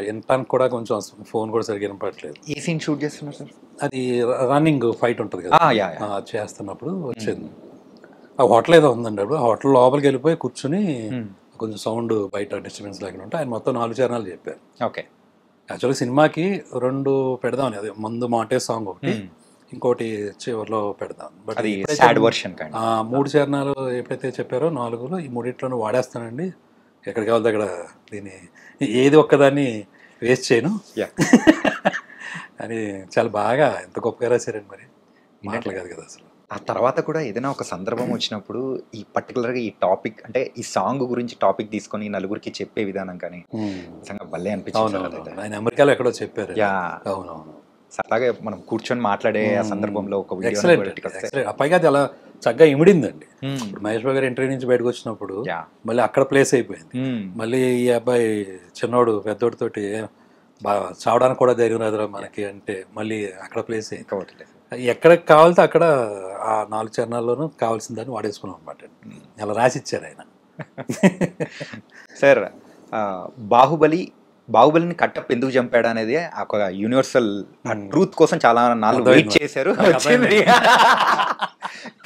వినటానికి కూడా కొంచెం ఫోన్ కూడా సరిగ్గా వినపడలేదు. ఏ సీన్ షూట్ చేస్తున్నారు సార్? అది రన్నింగ్ ఫైట్ ఉంటుంది కదా, చేస్తున్నప్పుడు వచ్చింది. ఆ హోటల్ ఏదో ఉందండి. అప్పుడు హోటల్ లోపలికి వెళ్ళిపోయి కూర్చుని కొంచెం సౌండ్ బయట డిస్టర్బెన్స్ లేకుండా ఉంటే ఆయన మొత్తం 4 చరణాలు చెప్పారు. ఓకే. యాక్చువల్గా సినిమాకి 2 పెడదామని, అదే ముందు మాంటేజ్ సాంగ్ ఒకటి, ఇంకోటి చివరిలో పెడదాం. బట్ 3 చరణాలు ఎప్పుడైతే చెప్పారో 4లో ఈ 3 వాడేస్తానండి, ఎక్కడికి వెళ్తే అక్కడ దీన్ని ఏది ఒక్కదాన్ని వేస్ట్ చేయను అని చాలా బాగా ఎంత గొప్పగా రాశారండి. మరి మాటలు కాదు కదా అసలు. ఆ తర్వాత కూడా ఏదైనా ఒక సందర్భం వచ్చినప్పుడు ఈ పర్టికులర్గా ఈ టాపిక్ అంటే ఈ సాంగ్ గురించి టాపిక్ తీసుకొని నలుగురికి చెప్పే విధానం కానీ నిజంగా భలే అనిపించింది. ఆయన అమెరికాలో ఎక్కడో చెప్పారు. అవునవును. అలాగే మనం కూర్చొని మాట్లాడే ఆ సందర్భంలో ఒక పైగా అది అలా చక్కగా ఇమిడిందండి. ఇప్పుడు మహేష్ బాబు గారు ఇంటర్వ్యూ నుంచి బయటకు వచ్చినప్పుడు మళ్ళీ అక్కడ ప్లేస్ అయిపోయింది. మళ్ళీ ఈ అబ్బాయి చిన్నోడు పెద్దోడితోటి బాగా చావడానికి కూడా ధైర్యం రాదురా మనకి అంటే మళ్ళీ అక్కడ ప్లేస్ అయింది. ఎక్కడికి కావాలితే అక్కడ ఆ 4 చరణాల్లోనూ కావాల్సిన దాన్ని వాడేసుకున్నాం అనమాట. అలా రాసిచ్చారు ఆయన. సార్, బాహుబలిని కట్టప్ ఎందుకు చంపాడు అనేది ఒక యూనివర్సల్ ట్రూత్ కోసం చాలా నాలుగు వెయిట్ చేశారు.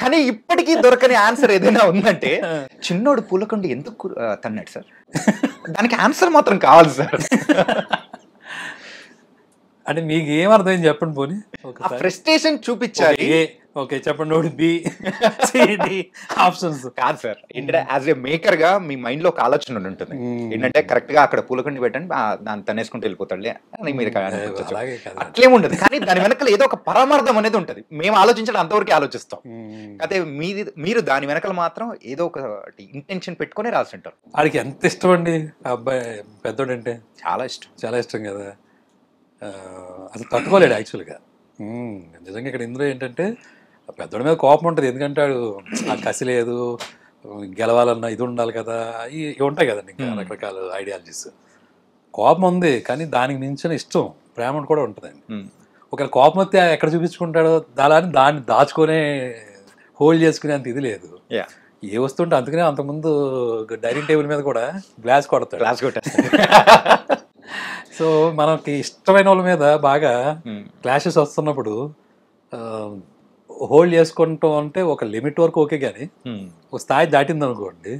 కానీ ఇప్పటికీ దొరకని ఆన్సర్ ఏదైనా ఉందంటే చిన్నోడు పూలకొండ ఎందుకు తన్నాడు సార్, దానికి ఆన్సర్ మాత్రం కావాలి సార్. అంటే మీకు ఏం అర్థమైంది చెప్పండి పోనీ. ఫ్రస్ట్రేషన్ చూపించాలి. ఓకే చెప్పండి. బి సి ఆప్షన్స్ కాదు సార్. ఏంటంటే యాజ్ ఏ మేకర్ గా మీ మైండ్ లో ఒక ఆలోచన ఉంటుంది ఏంటంటే కరెక్ట్ గా అక్కడ పూలకొండ పెట్టండి దాన్ని తనేసుకుంటూ వెళ్ళిపోతాడులే అని మీరు అట్లేముండదు. కానీ దాని వెనకాల ఏదో ఒక పరమార్థం అనేది ఉంటుంది. మేము ఆలోచించడం అంతవరకు ఆలోచిస్తాం. అదే మీరు దాని వెనకాల మాత్రం ఏదో ఒక ఇంటెన్షన్ పెట్టుకుని రాసింటారు. వాడికి ఎంత ఇష్టం అండి ఆ అబ్బాయి పెద్దోడు అంటే. చాలా ఇష్టం కదా, అసలు తట్టుకోలేడు యాక్చువల్గా. నిజంగా ఇక్కడ ఇందులో ఏంటంటే పెద్దోడి మీద కోపం ఉంటుంది, ఎందుకంటే వాడు ఆ కసి లేదు, గెలవాలన్నా ఇది ఉండాలి కదా, ఇవి ఉంటాయి కదండి ఇంకా రకరకాల ఐడియాలజీస్. కోపం ఉంది కానీ దానికి మించిన ఇష్టం ప్రేమ కూడా ఉంటుందండి. ఒకవేళ కోపం వస్తే ఎక్కడ చూపించుకుంటాడో దాన్ని దాచుకునే హోల్డ్ చేసుకునే అంత ఇది లేదు. ఏ వస్తుంటే అందుకనే అంతకుముందు డైనింగ్ టేబుల్ మీద కూడా గ్లాస్ కొడతాడు. సో మనకి ఇష్టమైన వాళ్ళ మీద బాగా క్లాషెస్ వస్తున్నప్పుడు హోల్డ్ చేసుకుంటాం అంటే ఒక లిమిట్ వరకు ఓకే, కానీ ఒక స్థాయి దాటింది అనుకోండి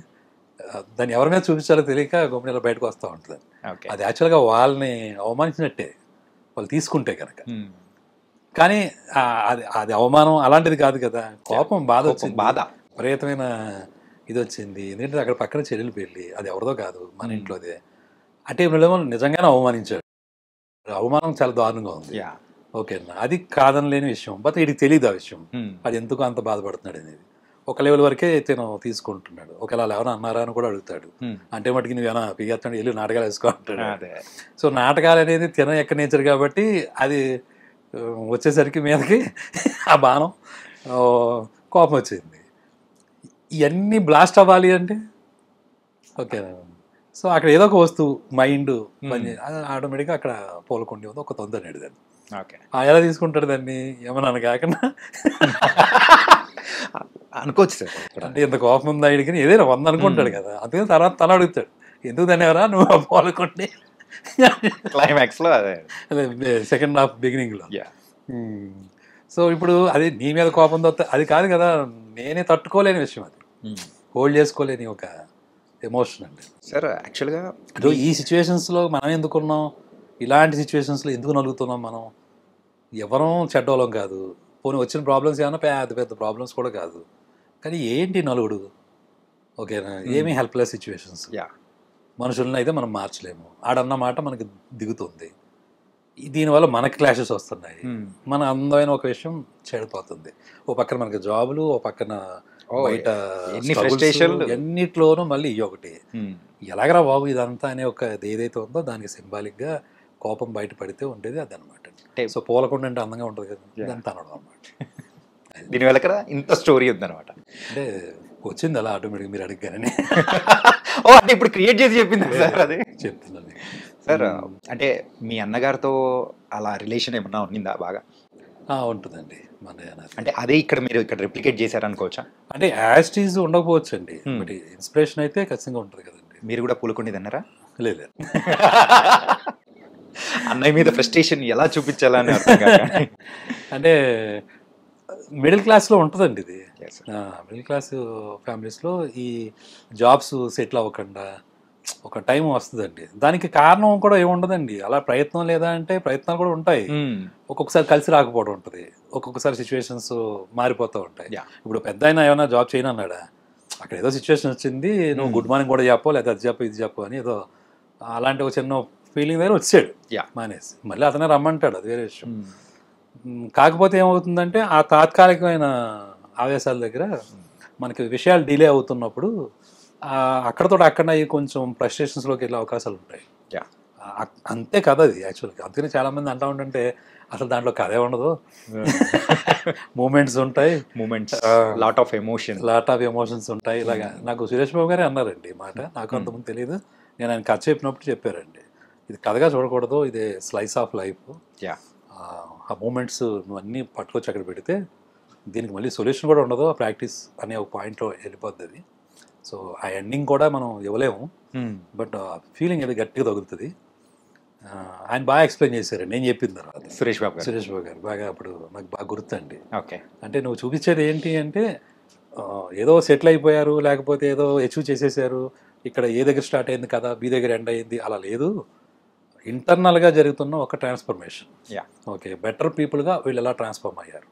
దాన్ని ఎవరి మీద చూపించాలో తెలియక గొప్ప బయటకు వస్తూ ఉంటుంది. అది యాక్చువల్గా వాళ్ళని అవమానించినట్టే వాళ్ళు తీసుకుంటే కనుక. కానీ అది అవమానం అలాంటిది కాదు కదా. కోపం బాధ వచ్చింది, విపరీతమైన ఇది వచ్చింది. ఎందుకంటే అక్కడ పక్కన చెల్లెలు పెళ్ళి, అది ఎవరిదో కాదు మన ఇంట్లోదే. అంటే ఏమో నిజంగానే అవమానించాడు. అవమానం చాలా దారుణంగా ఉంది. ఓకేనా, అది కాదనలేని విషయం. బట్ వీడికి తెలియదు ఆ విషయం, అది ఎందుకు అంత బాధపడుతున్నాడు అనేది. ఒక లెవెల్ వరకే తిను తీసుకుంటున్నాడు. ఒకవేళ ఎవరైనా అన్నారా అని కూడా అడుగుతాడు. అంటే మటుకి నువ్వేనా పిగేస్తాడు వెళ్ళి నాటకాలు వేసుకో అంటాడు. సో నాటకాలు అనేది తిన ఎక్క నేచర్ కాబట్టి అది వచ్చేసరికి మీదకి ఆ బాణం కోపం వచ్చింది. ఇవన్నీ బ్లాస్ట్ అవ్వాలి అంటే ఓకే. సో అక్కడ ఏదో ఒక వస్తువు మైండ్ ఆటోమేటిక్గా అక్కడ పోలకొండి ఉంది ఒక తొందరనేది దాన్ని. ఎలా తీసుకుంటాడు దాన్ని ఏమన్నా కాకుండా అనుకోవచ్చు సార్. అంటే ఎంత కోపం ఉందా ఇడికి ఏదైనా 100 అనుకుంటాడు కదా. అందుకని తర్వాత తన అడుగుతాడు ఎందుకు దాన్ని ఎవరా నువ్వు పోలకొండి క్లైమాక్స్ లో అదే సెకండ్ హాఫ్ బిగినింగ్ లో. సో ఇప్పుడు అది నీ మీద కోపంతో అది కాదు కదా, నేనే తట్టుకోలేని విషయం, అది హోల్డ్ చేసుకోలేని ఒక ఎమోషన్ అండి సార్. యాక్చువల్గా ఈ సిచ్యువేషన్స్లో మనం ఎందుకున్నాం, ఇలాంటి సిచ్యువేషన్స్లో ఎందుకు నలుగుతున్నాం మనం? ఎవరూ చెడ్డోళం కాదు, పోనీ వచ్చిన ప్రాబ్లమ్స్ ఏమైనా పెద్ద పెద్ద ప్రాబ్లమ్స్ కూడా కాదు, కానీ ఏంటి నలుగుడు ఓకేనా, ఏమీ హెల్ప్లెస్ సిచ్యువేషన్స్. మనుషులను అయితే మనం మార్చలేము, ఆడన్న మాట మనకి దిగుతుంది, దీనివల్ల మనకి క్లాషెస్ వస్తున్నాయి, మన అందమైన ఒక విషయం చెడిపోతుంది. ఓ పక్కన మనకి జాబులు, ఓ పక్కన బయట ఎన్నిట్లోనూ మళ్ళీ ఒకటి ఎలాగరా బాబు ఇదంతా అనే ఒక ఏదైతే ఉందో దానికి సింబాలిక్గా కోపం బయట పడితే ఉండేది అది అనమాట. సో పోలకుండా అంటే అందంగా ఉంటుంది కదా, ఇదంతా అనడం అనమాట. దీని వెనక ఇంత స్టోరీ ఉందన్నమాట. అంటే వచ్చింది అలా ఆటోమేటిక్గా మీరు అడిగానని. ఓ అంటే ఇప్పుడు క్రియేట్ చేసి చెప్పింది సార్, అది చెప్తున్నాను సార్. అంటే మీ అన్నగారితో అలా రిలేషన్ ఏమన్నా ఉన్నిందా బాగా? ఉంటుందండి మన, అంటే అదే ఇక్కడ మీరు ఇక్కడ రిప్లికేట్ చేశారనుకోవచ్చా? అంటే యాస్టీజ్ ఉండకపోవచ్చు అండి, బట్ ఇన్స్పిరేషన్ అయితే ఖచ్చితంగా ఉంటుంది కదండి. మీరు కూడా పూలకొండి అన్నారా? లేదు అన్నయ్య మీద ఫ్రస్ట్రేషన్ ఎలా చూపించాలని అంటే మిడిల్ క్లాస్లో ఉంటుందండి ఇది. మిడిల్ క్లాస్ ఫ్యామిలీస్లో ఈ జాబ్స్ సెటిల్ అవ్వకుండా ఒక టైం వస్తుందండి. దానికి కారణం కూడా ఏముండదండి, అలా ప్రయత్నం లేదా అంటే ప్రయత్నాలు కూడా ఉంటాయి, ఒక్కొక్కసారి కలిసి రాకపోవడం ఉంటుంది, ఒక్కొక్కసారి సిచ్యువేషన్స్ మారిపోతూ ఉంటాయి. ఇప్పుడు పెద్ద అయినా ఏమైనా జాబ్ చేయను అన్నాడా, అక్కడ ఏదో సిచ్యువేషన్ వచ్చింది, నువ్వు గుడ్ మార్నింగ్ కూడా చెప్పో లేదా అది చెప్పు ఇది చెప్పు అని ఏదో అలాంటి ఒక చిన్న ఫీలింగ్ దగ్గర వచ్చాడు మానేసి, మళ్ళీ అతనే రమ్మంటాడు, అది వేరే విషయం. కాకపోతే ఏమవుతుందంటే ఆ తాత్కాలికమైన ఆవేశాల దగ్గర మనకి విషయాలు డిలే అవుతున్నప్పుడు అక్కడతో అక్కడ కొంచెం ఫ్రస్ట్రేషన్స్లోకి వెళ్ళే అవకాశాలు ఉంటాయి. అంతే కథ అది యాక్చువల్గా. అందుకని చాలామంది అంటూ ఉంటుంటే అసలు దాంట్లో కథే ఉండదు, మూమెంట్స్ ఉంటాయి, లాట్ ఆఫ్ ఎమోషన్స్ ఉంటాయి. ఇలాగా నాకు సురేష్ బాబు గారే అన్నారండి ఈ మాట, నాకు అంతకుముందు తెలియదు, నేను ఆయన కథ చెప్పినప్పుడు చెప్పారండి, ఇది కథగా చూడకూడదు, ఇది స్లైస్ ఆఫ్ లైఫ్, ఆ మూమెంట్స్ నువ్వు అన్నీ పట్టుకొచ్చి అక్కడ పెడితే దీనికి మళ్ళీ సొల్యూషన్ కూడా ఉండదు, ఆ ప్రాక్టీస్ అనే ఒక పాయింట్లో వెళ్ళిపోద్ది అది. సో ఆ ఎండింగ్ కూడా మనం ఇవ్వలేము, బట్ ఫీలింగ్ అది గట్టిగా తగులుతుంది. ఆయన బాగా ఎక్స్ప్లెయిన్ చేశారు నేను చెప్పిన తర్వాత, సురేష్ బాబు గారు బాగా, అప్పుడు నాకు బాగా గుర్తండి. ఓకే, అంటే నువ్వు చూపించేది ఏంటి అంటే ఏదో సెటిల్ అయిపోయారు, లేకపోతే ఏదో అచీవ్ చేసేసారు, ఇక్కడ ఏ దగ్గర స్టార్ట్ అయింది కదా బి దగ్గర ఎండ్ అయింది, అలా లేదు, ఇంటర్నల్గా జరుగుతున్న ఒక ట్రాన్స్ఫర్మేషన్. ఓకే, బెటర్ పీపుల్గా వీళ్ళు ఎలా ట్రాన్స్ఫార్మ్ అయ్యారు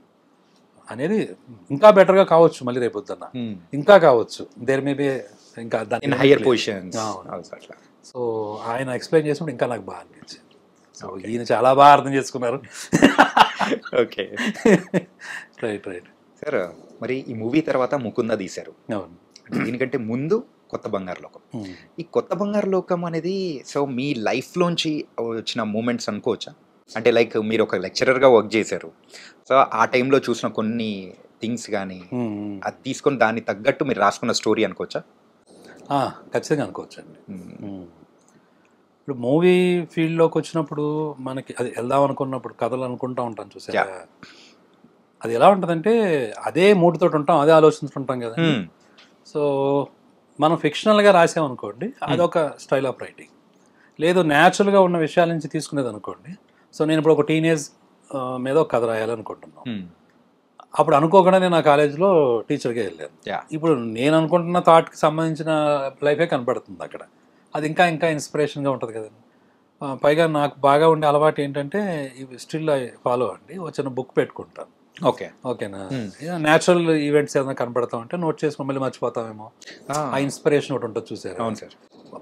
అనేది, ఇంకా బెటర్గా కావచ్చు మళ్ళీ రేపు పొద్దున్న, ఇంకా కావచ్చు, దేర్ మే బి ఇంకా దాని హైయర్ పొజిషన్. సో ఆయన ఎక్స్ప్లెయిన్ చేసినప్పుడు ఇంకా నాకు బాగా అనిపించింది. సో ఈయన చాలా బాగా అర్థం చేసుకున్నారు. Okay, right sir. మరి ఈ మూవీ తర్వాత ముకుంద తీశారు, అవును, దీనికంటే ముందు కొత్త బంగారు లోకం. ఈ కొత్త బంగారు లోకం అనేది సో మీ లైఫ్లోంచి వచ్చిన మూమెంట్స్ అనుకోవచ్చా? అంటే లైక్ మీరు ఒక లెక్చరర్గా వర్క్ చేశారు, సో ఆ టైంలో చూసిన కొన్ని థింగ్స్ కానీ అది తీసుకొని దాన్ని తగ్గట్టు మీరు రాసుకున్న స్టోరీ అనుకోవచ్చా? ఖచ్చితంగా అనుకోవచ్చు అండి. ఇప్పుడు మూవీ ఫీల్డ్లోకి వచ్చినప్పుడు మనకి అది వెళ్దాం అనుకున్నప్పుడు కథలు అనుకుంటూ ఉంటాం చూసారా, అది ఎలా ఉంటుందంటే అదే మూడుతో ఉంటాం, అదే ఆలోచిస్తుంటాం కదా. సో మనం ఫిక్షనల్గా రాసామనుకోండి అదొక స్టైల్ ఆఫ్ రైటింగ్, లేదు న్యాచురల్గా ఉన్న విషయాల నుంచి తీసుకునేది అనుకోండి. సో నేను ఇప్పుడు ఒక టీనేజ్ మీద ఒక కథ రాయాలనుకుంటున్నాను, అప్పుడు అనుకోకుండా నేను ఆ కాలేజీలో టీచర్గా వెళ్ళాను. ఇప్పుడు నేను అనుకుంటున్న థాట్కి సంబంధించిన లైఫే కనపడుతుంది అక్కడ, అది ఇంకా ఇంకా ఇన్స్పిరేషన్గా ఉంటుంది కదండి. పైగా నాకు బాగా ఉండే అలవాటు ఏంటంటే ఇవి స్టిల్ ఐ ఫాలో అండి, వచ్చిన బుక్ పెట్టుకుంటాను. ఓకేనా, న్యాచురల్ ఈవెంట్స్ ఏదైనా కనపడతా ఉంటే నోట్ చేసుకుని మళ్ళీ మర్చిపోతామేమో, ఆ ఇన్స్పిరేషన్ ఒకటి ఉంటుంది చూసారు. అవును సార్.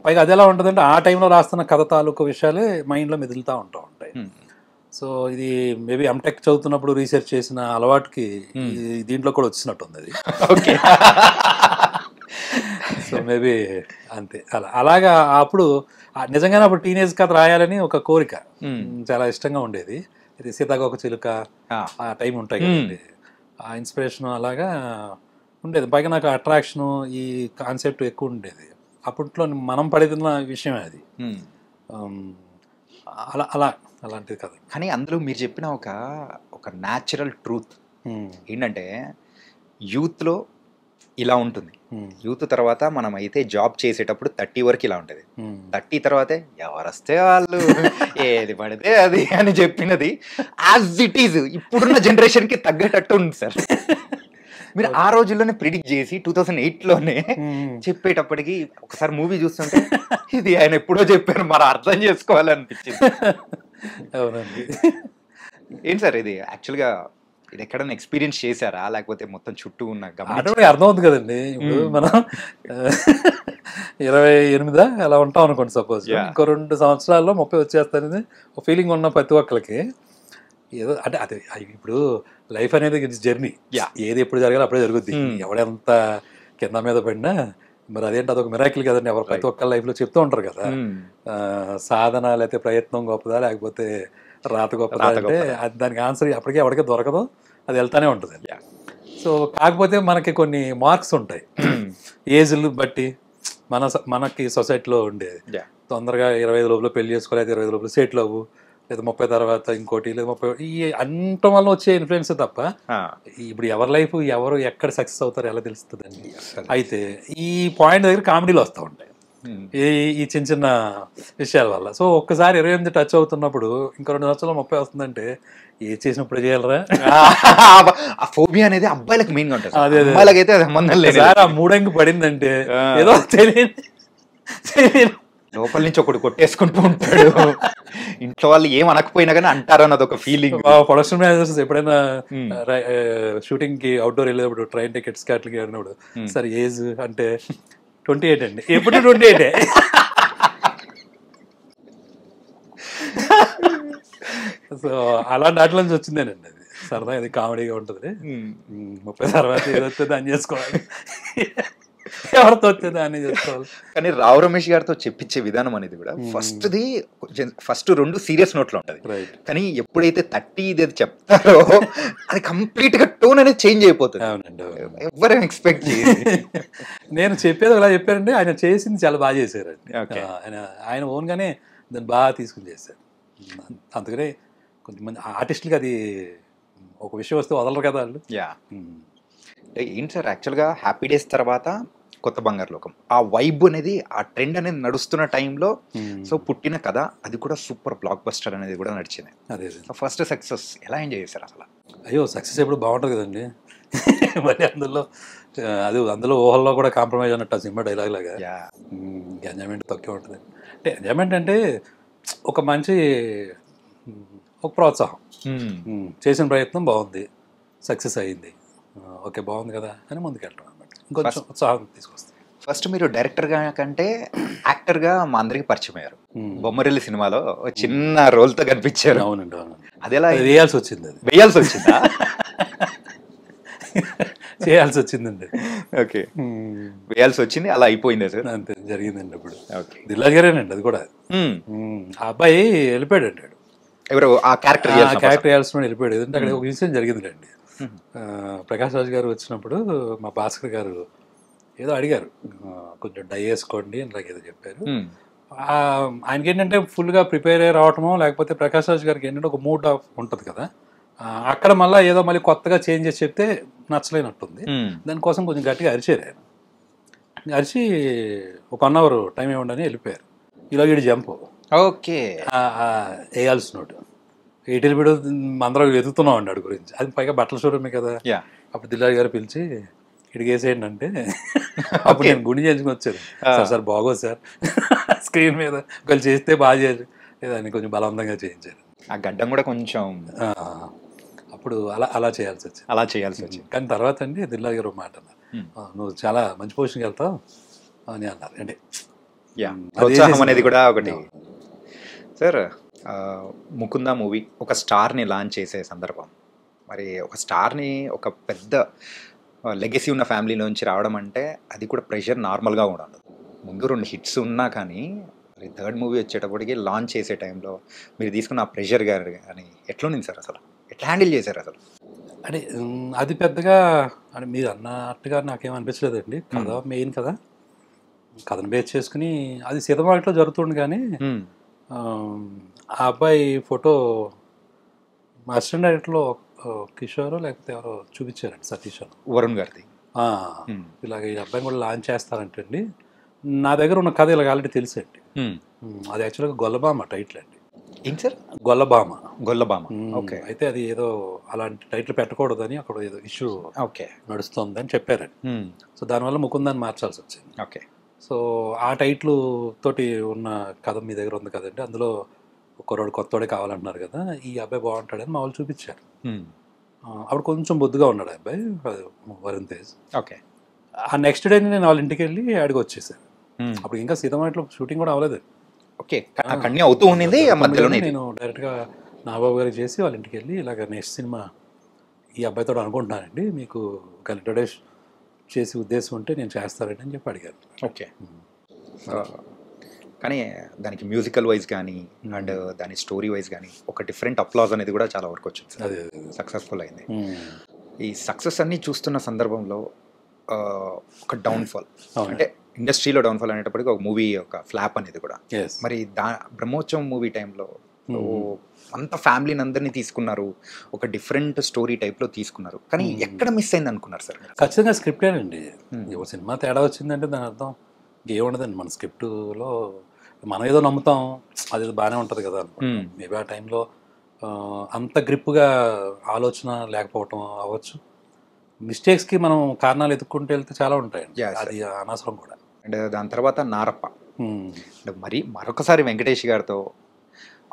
పైగా అది ఎలా ఉంటుందంటే ఆ టైంలో రాస్తున్న కథ తాలూకు విషయాలే మైండ్లో మెదులుతూ ఉంటాయి. సో ఇది మేబీ ఎంటెక్ చదువుతున్నప్పుడు రీసెర్చ్ చేసిన అలవాటుకి దీంట్లో కూడా వచ్చినట్టుంది అది. ఓకే. సో మేబీ అంతే అలాగా అప్పుడు నిజంగానే అప్పుడు టీనేజ్ కథ రాయాలని ఒక కోరిక, చాలా ఇష్టంగా ఉండేది. ఇది సీతాకోక చిలుక ఆ టైం ఉంటాయి కదండి, ఆ ఇన్స్పిరేషన్ అలాగా ఉండేది. పైగా నాకు అట్రాక్షను ఈ కాన్సెప్ట్ ఎక్కువ ఉండేది అప్పట్లో, మనం పడుతున్న విషయమే అది. అలాంటిది కదా. కానీ అందులో మీరు చెప్పిన ఒక న్యాచురల్ ట్రూత్ ఏంటంటే, యూత్లో ఇలా ఉంటుంది, యూత్ తర్వాత మనం అయితే జాబ్ చేసేటప్పుడు 30 వరకు ఇలా ఉంటుంది, 30 తర్వాతే ఎవరొస్తే వాళ్ళు ఏది పడితే అది అని చెప్పినది యాజ్ ఇట్ ఈజ్ ఇప్పుడున్న జనరేషన్కి తగ్గేటట్టు ఉంది సార్. మీరు ఆ రోజుల్లోనే ప్రిడిక్ట్ చేసి 2008లోనే చెప్పేటప్పటికి ఒకసారి మూవీ చూస్తుంటే ఇది ఆయన ఎప్పుడో చెప్పారు, మరి అర్థం చేసుకోవాలనిపించింది. అవునండి. ఏంటి సార్ ఇది యాక్చువల్గా ఇది ఎక్కడైనా ఎక్స్పీరియన్స్ చేశారా, లేకపోతే మొత్తం చుట్టూ ఉన్న ఆటోమేటిక్ అర్థం అవుతుంది కదండి. ఇప్పుడు మనం 28 అలా ఉంటాం అనుకోండి, సపోజ్ ఇంకో 2 సంవత్సరాల్లో 30 వచ్చేస్తానని ఒక ఫీలింగ్ ఉన్న ప్రతి ఒక్కరికి ఏదో అంటే అది ఇప్పుడు లైఫ్ అనేది జర్నీ, ఏది ఎప్పుడు జరగాలి అప్పుడే జరుగుద్ది. ఎవడెంత కింద మీద పడినా మరి అదేంటి అదొక మిరాకిల్ కదండి. ఎవరు ప్రతి ఒక్కరి లైఫ్లో చెప్తూ ఉంటారు కదా, సాధన లేకపోతే ప్రయత్నం గొప్పదా లేకపోతే రాత గొప్పదా అంటే అది దానికి ఆన్సర్ అప్పటికే ఎవరికే దొరకదు, అది వెళ్తానే ఉంటుంది. సో కాకపోతే మనకి కొన్ని మార్క్స్ ఉంటాయి ఏజ్లు బట్టి, మనకి సొసైటీలో ఉండేది. తొందరగా 25 లోపల పెళ్లి చేసుకోవాలి, 25 లోపల సెటిల్ అవ్వు, లేదా 30 తర్వాత ఇంకోటి, లేదా 30 ఈ అంటం వల్ల వచ్చే ఇన్ఫ్లుయెన్స్ తప్ప ఇప్పుడు ఎవరి లైఫ్ ఎవరు ఎక్కడ సక్సెస్ అవుతారు ఎలా తెలుస్తుందండి. అయితే ఈ పాయింట్ దగ్గర కామెడీలు వస్తూ ఉంటాయి ఈ చిన్న చిన్న విషయాల వల్ల. సో ఒక్కసారి 28 టచ్ అవుతున్నప్పుడు ఇంకో 2 సంవత్సరాలు 30 వస్తుందంటే ఏ చేసినప్పుడు చేయాలరా, ఆ ఫోబియా అనేది అబ్బాయిలకు మెయిన్ గా ఉంటుంది. అదే అమ్మాయిలకైతే అది సంబంధం లేదు. ఆ మూడంగి పడిందంటే ఏదో తెలియదు లోపల నుంచి ఒకటి కొట్టేసుకుంటూ ఉంటాడు, ఇంట్లో వాళ్ళు ఏం అనకపోయినా కానీ అంటారు అన్నది ఒక ఫీలింగ్. ప్రొడక్షన్ మేనేజర్స్ ఎప్పుడైనా షూటింగ్ కి అవుట్డోర్ వెళ్ళేటప్పుడు ట్రైన్ టికెట్స్ అట్లకి వెళ్ళినప్పుడు సార్ ఏజ్ అంటే 28 అండి, ఎప్పుడు 28. సో అలాంటి వాటి నుంచి వచ్చిందేనండి అది. సరదా ఇది కామెడీగా ఉంటుంది. 30 తర్వాత ఏది వస్తుంది అని చేసుకోవాలి, ఎవరితో వచ్చేది అని చేసుకోవాలి. కానీ రావు రమేష్ గారితో చెప్పించే విధానం అనేది కూడా ఫస్ట్ 2 సీరియస్ నోట్లో ఉంటది, కానీ ఎప్పుడైతే 30 ఇది చెప్తారో అది కంప్లీట్ గా టోన్ అనేది చేంజ్ అయిపోతుంది. అవునండి, ఎవరేం ఎక్స్పెక్ట్ చేయాలి. నేను చెప్పేది అలా చెప్పారండి, ఆయన చేసింది చాలా బాగా చేశారండి. ఆయన ఓన్ గానే దాన్ని బాగా తీసుకుని చేశారు. అందుకనే కొంతమంది ఆర్టిస్టులకి అది ఒక విషయం వస్తే వదలరు కదా వాళ్ళు. ఏంటి సార్ యాక్చువల్గా హ్యాపీ డేస్ తర్వాత కొత్త బంగారు లోకం, ఆ వైబ్ అనేది ఆ ట్రెండ్ అనేది నడుస్తున్న టైంలో సో పుట్టిన కథ, అది కూడా సూపర్ బ్లాక్ బస్టర్ అనేది కూడా నడిచింది. అదే ఫస్ట్ సక్సెస్ ఎలా ఎంజాయ్ చేశారు అసలు? అయ్యో సక్సెస్ ఎప్పుడు బాగుంటుంది కదండి. మరి అందులో ఊహల్లో కూడా కాంప్రమైజ్ అన్నట్టు ఆ సినిమా డైలాగ్ లాగా ఎంజాయ్మెంట్ తక్కువ ఉంటుంది. అంటే ఎంజాయ్మెంట్ అంటే ఒక మంచి ఒక ప్రోత్సాహం, చేసిన ప్రయత్నం బాగుంది, సక్సెస్ అయ్యింది, ఓకే బాగుంది కదా అని ముందుకెళ్ళడం అన్నమాట, ఇంకొంచెం ఉత్సాహం తీసుకొస్తుంది. ఫస్ట్ మీరు డైరెక్టర్గా కంటే యాక్టర్గా మా అందరికి పరిచయం అయ్యారు. బొమ్మరిల్లి సినిమాలో చిన్న రోల్తో కనిపించారు. అవునండి, అవునండి. అది ఎలా వేయాల్సి వచ్చింది, అది వేయాల్సి వచ్చిందా? చేయాల్సి వచ్చిందండి. ఓకే, వేయాల్సి వచ్చింది, అలా అయిపోయింది సార్. అంతే జరిగిందండి. అప్పుడు దిల్రాజు గారేనండి అది కూడా. ఆ అబ్బాయి వెళ్ళిపోయాడు అంటాడు, ఎవరు ఆ క్యారెక్టర్ వేయాల్సిన వెళ్ళిపోయాడు. ఎందుకంటే అక్కడ ఒక ఇన్సిడెంట్ జరిగిందండి. ప్రకాష్ రాజ్ గారు వచ్చినప్పుడు మా భాస్కర్ గారు ఏదో అడిగారు, కొంచెం డై వేసుకోండి అని ఏదో చెప్పారు. ఆయనకి ఏంటంటే ఫుల్గా ప్రిపేర్ అయ్యి రావటమో, లేకపోతే ప్రకాష్ రాజ్ గారికి ఏంటంటే ఒక మూడ్ ఆఫ్ ఉంటుంది కదా, అక్కడ మళ్ళీ కొత్తగా చేంజ్ చేసి చెప్తే నచ్చలేనట్టుంది. దానికోసం కొంచెం గట్టిగా అరిచారు. ఆయన అరిచి ఒక 1 hour టైం ఇవ్వండి వెళ్ళిపోయారు. ఇలా వీడు జంప్ ఓకే వేయాల్సిన నోటు ఎయిటీలు వీడు అందరూ వెతుకుతున్నాం అండి వాడి గురించి. అది పైగా బట్టల షోరూమే కదా. అప్పుడు దిల్రాజు గారు పిలిచి ఇడిగేసేయండి అంటే అప్పుడు నేను గుండె చేయించుకుని వచ్చాను. సార్ బాగోదు సార్, స్క్రీన్ మీద ఒకళ్ళు చేస్తే బాగా చేయాలి లేదని కొంచెం బలవంతంగా చేయించారు. ఆ గడ్డం కూడా కొంచెం అప్పుడు అలా చేయాల్సి వచ్చింది. కానీ తర్వాత అండి దిల్రాజు గారు ఒక మాట అన్నారు, నువ్వు చాలా మంచి పొజిషన్కి వెళ్తావు అని అన్నారు. అంటే ప్రోత్సాహం అనేది కూడా ఒకటి. సార్ ముకుంద మూవీ ఒక స్టార్ని లాంచ్ చేసే సందర్భం, మరి ఒక స్టార్ని ఒక పెద్ద లెగసీ ఉన్న ఫ్యామిలీలోంచి రావడం అంటే అది కూడా ప్రెషర్ నార్మల్గా కూడా ఉండదు. ముందు 2 హిట్స్ ఉన్నా కానీ మరి థర్డ్ మూవీ వచ్చేటప్పటికి లాంచ్ చేసే టైంలో మీరు తీసుకున్న ఆ ప్రెషర్ కానీ ఎట్లా ఉంది సార్, అసలు ఎట్లా హ్యాండిల్ చేశారు అసలు? అంటే అది పెద్దగా అంటే మీరు అన్నట్టుగా నాకేం అనిపించలేదండి. కథ మెయిన్ కదా, కథను బేస్ చేసుకుని అది సీతమాటలో జరుగుతుంది. కానీ ఆ అబ్బాయి ఫోటో మా అసిస్టెంట్ డైరెక్టర్లో కిషోర్ లేకపోతే ఎవరో చూపించారండి, సతీష్ అని, వరుణ్ గారిది. ఇలాగ ఈ అబ్బాయిని కూడా లాంచ్ చేస్తారంటండి. నా దగ్గర ఉన్న కథ ఇలాగ ఆల్రెడీ తెలుసండి. అది యాక్చువల్గా గొల్లబామ టైటిల్ అండి. ఏంటి సార్? గొల్లబామ. గొల్లబామ. ఓకే. అయితే అది ఏదో అలాంటి టైటిల్ పెట్టకూడదని అక్కడ ఏదో ఇష్యూ ఓకే నడుస్తుందని చెప్పారండి. సో దానివల్ల ముకుందాన్ని మార్చాల్సి వచ్చింది. ఓకే. సో ఆ టైటిల్ తోటి ఉన్న కథ మీ దగ్గర ఉంది కదండి, అందులో కుర్రోడు కొత్తోడే కావాలంటున్నారు కదా, ఈ అబ్బాయి బాగుంటాడని మా వాళ్ళు చూపించారు. అప్పుడు కొంచెం బొద్దుగా ఉన్నాడు అబ్బాయి, వరుణ్ తేజ్. ఓకే. ఆ నెక్స్ట్ డే నేను వాళ్ళ ఇంటికి వెళ్ళి అడిగి వచ్చేసాను. అప్పుడు ఇంకా సీతమాటలో షూటింగ్ కూడా అవ్వలేదు. ఓకే. కంటిన్యూ అవుతూ ఉండింది. మధ్యలోనే నేను డైరెక్ట్గా నాగబాబు గారికి చేసి వాళ్ళ ఇంటికి వెళ్ళి ఇలాగ నెక్స్ట్ సినిమా ఈ అబ్బాయితో అనుకుంటున్నానండి, మీకు ఒక ఇంట్రొడ్యూస్ చేసి ఉద్దేశం ఉంటే నేను చేస్తానండి అని చెప్పి అడిగాను. ఓకే. కానీ దానికి మ్యూజికల్ వైజ్ కానీ అండ్ దాని స్టోరీ వైజ్ కానీ ఒక డిఫరెంట్ అప్లాజ్ అనేది కూడా చాలా వరకు వచ్చింది సార్. అదే సక్సెస్ఫుల్ అయింది. ఈ సక్సెస్ అన్ని చూస్తున్న సందర్భంలో ఒక డౌన్ఫాల్, అంటే ఇండస్ట్రీలో డౌన్ఫాల్ అనేటప్పటికి ఒక మూవీ ఒక ఫ్లాప్ అనేది కూడా. మరి బ్రహ్మోత్సవం మూవీ టైంలో అంత ఫ్యామిలీని అందరినీ తీసుకున్నారు, ఒక డిఫరెంట్ స్టోరీ టైప్లో తీసుకున్నారు, కానీ ఎక్కడ మిస్ అయింది అనుకున్నారు సార్? ఖచ్చితంగా స్క్రిప్టేనండి. సినిమా తేడా వచ్చిందంటే దాని అర్థం ఏముండదండి. మన స్క్రిప్టులో మనం ఏదో నమ్ముతాం, అది బాగానే ఉంటుంది కదా అనుకుంటాం. మేబీ ఆ టైంలో అంత గ్రిప్గా ఆలోచన లేకపోవటం అవ్వచ్చు. మిస్టేక్స్కి మనం కారణాలు ఎత్తుక్కుంటూ వెళ్తే చాలా ఉంటాయండి, అది అనవసరం కూడా. అండ్ దాని తర్వాత నారప్ప, మరి మరొకసారి వెంకటేష్ గారితో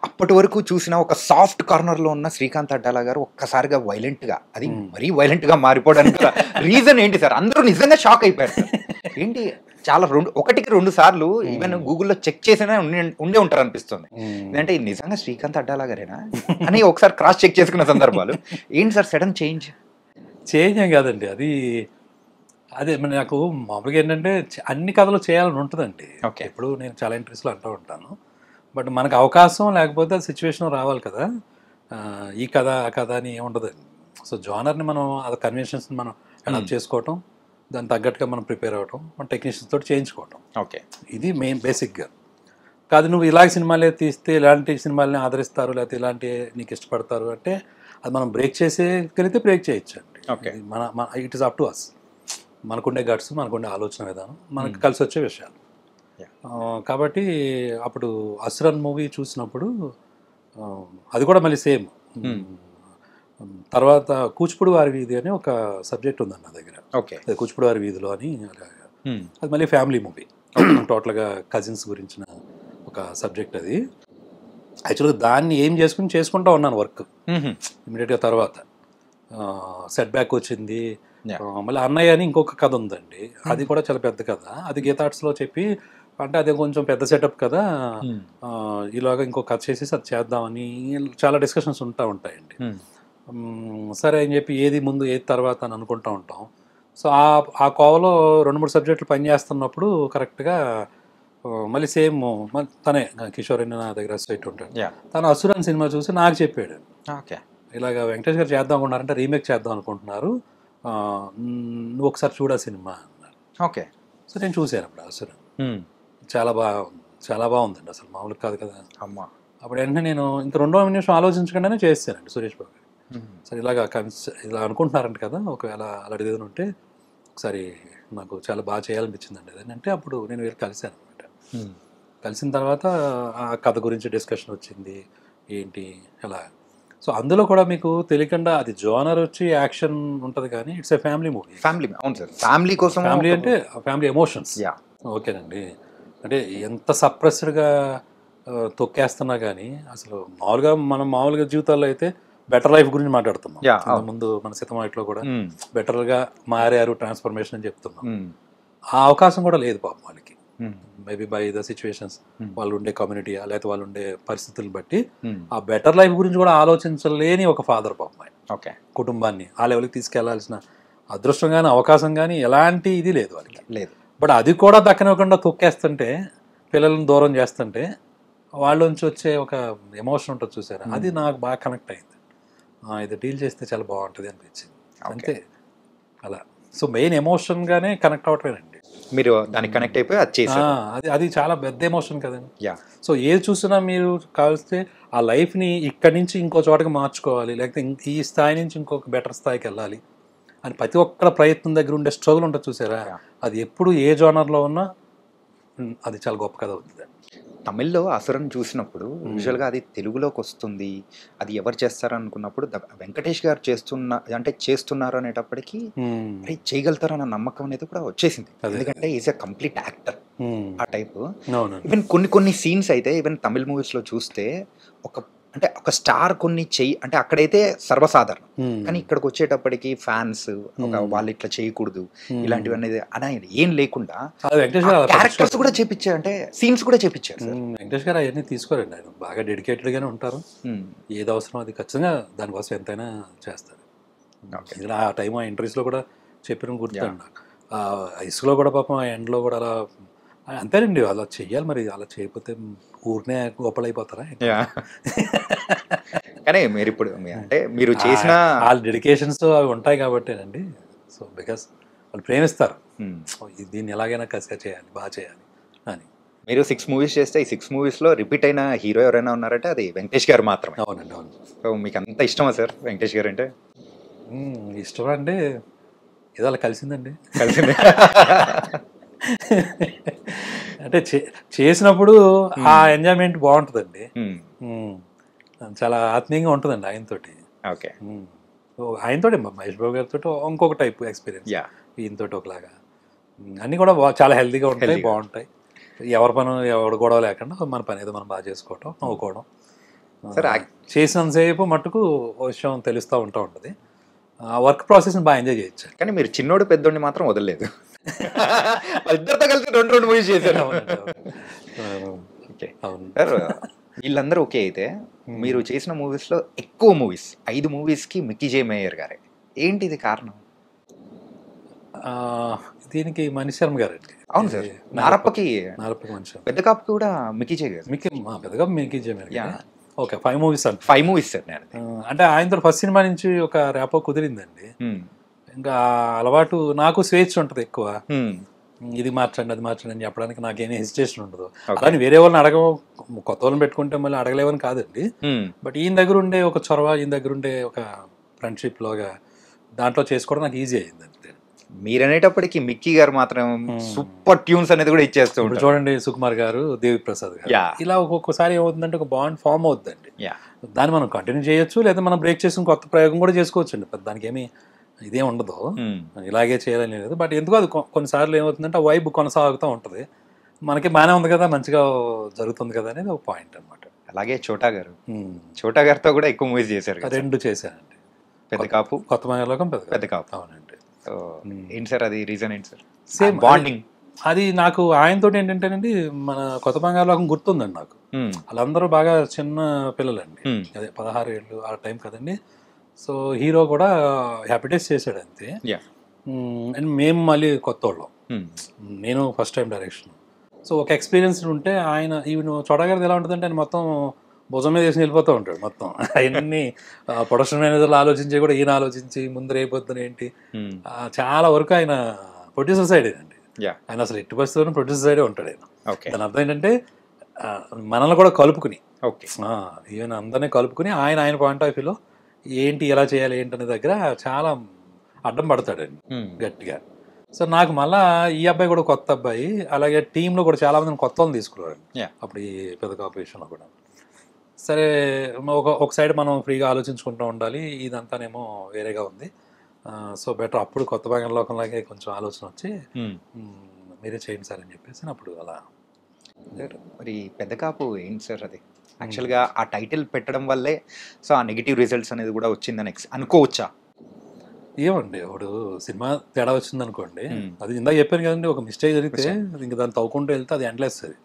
అప్పటి వరకు చూసిన ఒక సాఫ్ట్ కార్నర్లో ఉన్న శ్రీకాంత్ అడ్డాల గారు ఒక్కసారిగా వైలెంట్గా, అది మరీ వైలెంట్గా మారిపోవడానికి రీజన్ ఏంటి సార్? అందరూ నిజంగా షాక్ అయిపోయారు. ఏంటి చాలా 1-2 సార్లు ఈవెన్ గూగుల్లో చెక్ చేసినా ఉండే ఉంటారు అనిపిస్తుంది. ఎందుకంటే నిజంగా శ్రీకాంత్ అడ్డాల గారేనా అని ఒకసారి క్రాస్ చెక్ చేసుకున్న సందర్భాలు ఏంటి సార్? సడన్ చేంజ్ ఏం కాదండి, అది అదే నాకు మామూలుగా ఏంటంటే అన్ని కథలు చేయాలని ఉంటుందండి. ఓకే. ఇప్పుడు నేను చాలా ఇంట్రెస్ట్లో అంటూ ఉంటాను, బట్ మనకు అవకాశం లేకపోతే సిచ్యువేషన్ రావాలి కదా. ఈ కథ ఆ కథ అని ఏముండదండి. సో జానర్ని మనం అది కన్వెన్షన్స్ని మనం అడాప్ట్ చేసుకోవటం, దానికి తగ్గట్టుగా మనం ప్రిపేర్ అవ్వటం, మన టెక్నీషియన్స్ తోటి చేయించుకోవటం. ఓకే. ఇది మెయిన్ బేసిక్గా. కాదు నువ్వు ఇలాంటి సినిమాలే తీస్తే ఇలాంటి సినిమాలని ఆదరిస్తారు, లేకపోతే ఇలాంటి నీకు ఇష్టపడతారు అంటే అది మనం బ్రేక్ చేసేగలిగితే బ్రేక్ చేయొచ్చు అండి. ఓకే. మన it is up to us. మనకుండే గట్స్, మనకుండే ఆలోచన విధానం, మనకు కలిసి వచ్చే విషయాలు. కాబట్టి అప్పుడు అసురన్ మూవీ చూసినప్పుడు అది కూడా మళ్ళీ సేమ్. తర్వాత కూచిపూడి వారి వీధి అని ఒక సబ్జెక్ట్ ఉందండి నా దగ్గర. ఓకే. కూచిపూడి వారి వీధిలో అని, అది మళ్ళీ ఫ్యామిలీ మూవీ, టోటల్గా కజిన్స్ గురించిన ఒక సబ్జెక్ట్ అది. యాక్చువల్గా దాన్ని ఏం చేసుకుంటూ ఉన్నాను వర్క్ ఇమీడియట్గా. తర్వాత సెట్ బ్యాక్ వచ్చింది. మళ్ళీ అన్నయ్య అని ఇంకొక కథ ఉందండి, అది కూడా చాలా పెద్ద కథ. అది గీతార్ట్స్లో చెప్పి, అంటే అదే కొంచెం పెద్ద సెటప్ కదా, ఇలాగ ఇంకో కథ చేసేసి అది చేద్దామని చాలా డిస్కషన్స్ ఉంటాయండి. సరే అని చెప్పి ఏది ముందు ఏది తర్వాత అని అనుకుంటూ ఉంటాం. సో ఆ కోవలో 2-3 సబ్జెక్టులు పనిచేస్తున్నప్పుడు కరెక్ట్గా మళ్ళీ సేమ్ తనే కిషోర్ అని నా దగ్గర అసోసియేట్ ఉంటాడు. తను అసురన్ సినిమా చూసి నాకు చెప్పాడు, ఓకే ఇలాగ వెంకటేష్ గారు చేద్దాం అనుకుంటున్నారంటే రీమేక్ చేద్దాం అనుకుంటున్నారు, నువ్వు ఒకసారి చూడా సినిమా అన్నారు. ఓకే. సో నేను చూశాను అప్పుడు అసురన్. చాలా బాగుందండి, అసలు మామూలు కాదు కదా అమ్మ. అప్పుడు వెంటనే నేను ఇంక 2వ నిమిషం ఆలోచించకుండానే చేస్తానండి సురేష్ బాబు గారు. సరే ఇలా అనుకుంటున్నారంట కదా, ఒకవేళ అలాంటిది ఏదైనా ఉంటే ఒకసారి నాకు చాలా బాగా చేయాలనిపించిందండి అది అంటే అప్పుడు నేను వెళ్ళి కలిశాను అనమాట. కలిసిన తర్వాత ఆ కథ గురించి డిస్కషన్ వచ్చింది, ఏంటి ఎలా. సో అందులో కూడా మీకు తెలియకుండా అది జోనర్ వచ్చి యాక్షన్ ఉంటుంది కానీ it's a family movie. Family, అవును సార్, ఫ్యామిలీ కోసం. ఫ్యామిలీ అంటే ఫ్యామిలీ ఎమోషన్స్. ఓకేనండి. అంటే ఎంత సప్రెస్డ్గా తొక్కేస్తున్నా కానీ అసలు మామూలుగా జీవితాల్లో అయితే బెటర్ లైఫ్ గురించి మాట్లాడుతున్నాం. ముందు మన సీతమాటలో కూడా బెటర్గా మారారు, ట్రాన్స్ఫర్మేషన్ అని చెప్తున్నాం. ఆ అవకాశం కూడా లేదు పాపం వాళ్ళకి. Maybe by the situations, Hmm. వాళ్ళు ఉండే కమ్యూనిటీ లేకపోతే వాళ్ళు ఉండే పరిస్థితులను బట్టి Hmm. ఆ బెటర్ లైఫ్ గురించి కూడా ఆలోచించలేని ఒక ఫాదర్ పాపం ఆయన. ఓకే. కుటుంబాన్ని ఆ లెవెల్కి తీసుకెళ్లాల్సిన అదృష్టం కానీ అవకాశం కానీ ఎలాంటి ఇది లేదు వాళ్ళకి. లేదు. బట్ అది కూడా దక్కనివ్వకుండా తొక్కేస్తుంటే, పిల్లల్ని దూరం చేస్తుంటే వాళ్ళ నుంచి వచ్చే ఒక ఎమోషన్ ఉంటుంది చూసారా, అది నాకు బాగా కనెక్ట్ అయింది. ఇది డీల్ చేస్తే చాలా బాగుంటుంది అనిపించింది. అంతే అలా. సో మెయిన్ ఎమోషన్గానే కనెక్ట్ అవటమేనండి. మీరు దానికి కనెక్ట్ అయిపోయి అది చేశారు. అది చాలా పెద్ద ఎమోషన్ కదండి. యా. సో ఏది చూసినా మీరు కావలిస్తే ఆ లైఫ్ని ఇక్కడి నుంచి ఇంకో చోటకి మార్చుకోవాలి, లేకపోతే ఈ స్థాయి నుంచి ఇంకొక బెటర్ స్థాయికి వెళ్ళాలి అని ప్రతి ఒక్కరి ప్రయత్నం దగ్గర ఉండే స్ట్రగుల్ ఉంటుంది చూసారా, అది ఎప్పుడు ఏ జోనర్లో ఉన్నా అది చాలా గొప్ప కథ అవుతుంది. తమిళ్లో అసురన్ చూసినప్పుడు యూజువల్గా అది తెలుగులోకి వస్తుంది, అది ఎవరు చేస్తారు అనుకున్నప్పుడు వెంకటేష్ గారు చేస్తున్నారు అనేటప్పటికీ అరే చేయగలుగుతారు అన్న నమ్మకం అనేది కూడా వచ్చేసింది. ఎందుకంటే ఈజ్ ఎ కంప్లీట్ యాక్టర్ ఆ టైప్. ఈవెన్ కొన్ని సీన్స్ అయితే ఈవెన్ తమిళ్ మూవీస్లో చూస్తే ఒక స్టార్ కొన్ని అంటే అక్కడైతే సర్వసాధారణం, కానీ ఇక్కడికి వచ్చేటప్పటికి ఫ్యాన్స్ వాళ్ళు ఇట్లా చేయకూడదు ఇలాంటివన్నీ అనేది ఏం లేకుండా క్యారెక్టర్స్ కూడా చేపించారు, అంటే సీన్స్ కూడా చేపించారు. వెంకటేష్ గారు అవన్నీ తీసుకోరండి, ఆయన బాగా డెడికేటెడ్ గానే ఉంటారు. ఏది అవసరం అది ఖచ్చితంగా దానికోసం ఎంతైనా చేస్తారు. ఆ టైం ఆ ఇంటర్వ్యూస్లో కూడా చెప్పిన గుర్తుండి నాకు. ఆ ఇసుకలో కూడా పాపం ఆ ఎండ్లో కూడా అలా అంతేనండి, అలా చెయ్యాలి. మరి అలా చేయకపోతే ఊరినే గొప్పలైపోతారా? కానీ మీరు ఇప్పుడు అంటే మీరు చేసిన వాళ్ళ డెడికేషన్స్ అవి ఉంటాయి కాబట్టేనండి. సో బికాస్ వాళ్ళు ప్రేమిస్తారు, దీన్ని ఎలాగైనా కసిగా చేయాలి, బాగా చేయాలి అని. మీరు 6 మూవీస్ చేస్తే ఈ 6 మూవీస్లో రిపీట్ అయిన హీరో ఎవరైనా ఉన్నారంటే అది వెంకటేష్ గారు మాత్రమే. అవునండి, అవును. సో మీకు అంత ఇష్టమా సార్ వెంకటేష్ గారు అంటే? ఇష్టం అంటే ఏదో అలా కలిసిందండి. అంటే చేసినప్పుడు ఆ ఎంజాయ్మెంట్ బాగుంటుందండి, చాలా ఆత్మీయంగా ఉంటుందండి ఆయనతోటి. ఓకే. ఆయనతోటి మహేష్ బాబు గారితో ఇంకొక టైప్ ఎక్స్పీరియన్స్, ఈయనతోటి ఒకలాగా అన్నీ కూడా చాలా హెల్తీగా ఉంటాయి, బాగుంటాయి. ఎవరి పని ఎవరు గొడవ లేకుండా మన పని ఏదో మనం బాగా చేసుకోవటం, నవ్వుకోవడం. చేసినంతసేపు మట్టుకు విషయం తెలుస్తూ ఉంటుంది. ఆ వర్క్ ప్రాసెస్ని బాగా ఎంజాయ్ చేయొచ్చు. కానీ మీరు చిన్నోడు పెద్దోడిని మాత్రం వదలలేదు, ఇద్దరితో కలిసి 2 మూవీస్ చేశారు. ఓకే. సార్ వీళ్ళందరూ ఓకే అయితే మీరు చేసిన మూవీస్లో ఎక్కువ మూవీస్ 5 మూవీస్కి మిక్కీ జే మేయర్ గారే, ఏంటిది కారణం? దీనికి మణి శర్మ గారు అండి. అవును సార్. నారప్పకి మణి శర్మ, పెద్ద కాపుకి కూడా మిక్కీ జే గారు. పెద్దగా మిక్కీ జే మేయర్. ఓకే, 5 మూవీస్ అంటే 5 మూవీస్ సార్. అంటే ఆయనతో ఫస్ట్ సినిమా నుంచి ఒక ర్యాపో కుదిరిందండి. ఇంకా అలవాటు నాకు స్వేచ్ఛ ఉంటుంది ఎక్కువ, ఇది మార్చండి అది మార్చండి అని చెప్పడానికి నాకేమీ హెసిటేషన్ ఉండదు. కానీ వేరే వాళ్ళని కొత్త వాళ్ళని పెట్టుకుంటే మళ్ళీ అడగలేవని కాదండి. బట్ ఈయన దగ్గర ఉండే ఒక చొరవ, ఈయన దగ్గర ఉండే ఒక ఫ్రెండ్షిప్ లోగా దాంట్లో చేసుకోవడం నాకు ఈజీ అయింది అంతే. మీరు అనేటప్పటికి మిక్కీ గారు మాత్రం సూపర్ ట్యూన్స్ అనేది కూడా ఇచ్చేస్తూ ఉంటారు. చూడండి, సుకుమార్ గారు, దేవి ప్రసాద్ గారు, ఇలా ఒక్కొక్కసారి ఏమవుతుందంటే ఒక బాండ్ ఫామ్ అవుతుందండి. దాన్ని మనం కంటిన్యూ చేయొచ్చు, లేదా మనం బ్రేక్ చేసుకుని కొత్త ప్రయోగం కూడా చేసుకోవచ్చు అండి. దానికి ఏమి ఇదేం ఉండదు, ఇలాగే చేయాలని లేదు. బట్ ఎందుకు అది కొన్నిసార్లు ఏమవుతుందంటే ఆ వైబ్ కొనసాగుతూ ఉంటుంది, మనకి బాగానే ఉంది కదా, మంచిగా జరుగుతుంది కదా అనేది ఒక పాయింట్ అనమాట. అలాగే చోటా గారితో కూడా ఎక్కువ మూవీస్ చేశారు. 2 చేశానండి, పెద్ద కాపు, కొత్త మంగళలోకం, పెద్ద కాపు. అవునండి. ఏంటి సార్ అది రీజన్ ఏంటి సార్? Same bonding. అది నాకు ఆయనతో ఏంటంటేనండి, మన కొత్త బంగాళలోకం గుర్తుందండి నాకు. వాళ్ళందరూ బాగా చిన్న పిల్లలండి, అదే 16 ఏళ్ళు ఆ టైం కదండి. సో హీరో కూడా హ్యాపీ డేస్ చేశాడు అంతే. అండ్ మేము మళ్ళీ కొత్త వాళ్ళం, నేను ఫస్ట్ టైం డైరెక్షన్. సో ఒక ఎక్స్పీరియన్స్ ఉంటే ఆయన ఈవెన్ చోటగారిది ఎలా ఉంటుందంటే ఆయన మొత్తం భుజం మీద వేసి వెళ్ళిపోతూ ఉంటాడు. మొత్తం అవన్నీ ప్రొడక్షన్ మేనేజర్లు ఆలోచించి కూడా ఈయన ఆలోచించి ముందర అయిపోతుంది ఏంటి, చాలా వరకు ఆయన ప్రొడ్యూసర్ సైడ్ అండి. ఆయన అసలు ఎట్టి పరిస్థితుల్లో ప్రొడ్యూసర్ సైడే ఉంటాడు ఆయన. దాని అర్థం ఏంటంటే మనల్ని కూడా కలుపుకుని, ఈవెన్ అందరినీ కలుపుకుని ఆయన పాయింట్ ఆఫ్ వ్యూలో ఏంటి ఎలా చేయాలి ఏంటనే దగ్గర చాలా అడ్డం పడతాడండి గట్టిగా. సో నాకు మళ్ళీ ఈ అబ్బాయి కూడా కొత్త అబ్బాయి, అలాగే టీంలో కూడా చాలా మందిని కొత్త వాళ్ళని తీసుకున్నారండి అప్పుడు ఈ పెద్ద కాంపిటీషన్లో కూడా. సరే ఒక సైడ్ మనం ఫ్రీగా ఆలోచించుకుంటూ ఉండాలి, ఇదంతానేమో వేరేగా ఉంది. సో బెటర్ అప్పుడు కొత్త బంగాళలోకంలాగే కొంచెం ఆలోచన వచ్చి మీరే చేయండి సార్ అని చెప్పేసి అప్పుడు అలా. మరి పెద్ద కాపు ఏంటి సార్ అది? యాక్చువల్గా ఆ టైటిల్ పెట్టడం వల్లే సో ఆ నెగిటివ్ రిజల్ట్స్ అనేది కూడా వచ్చిందని అనుకోవచ్చా? ఏమండి ఇప్పుడు సినిమా తేడా వచ్చింది అనుకోండి, అది ఇందాక చెప్పాను కదండి, ఒక మిస్టేక్ జరిగితే అది ఇంకా దాన్ని తవ్వుకుంటూ వెళ్తే అది ఎండ్లెస్ అది.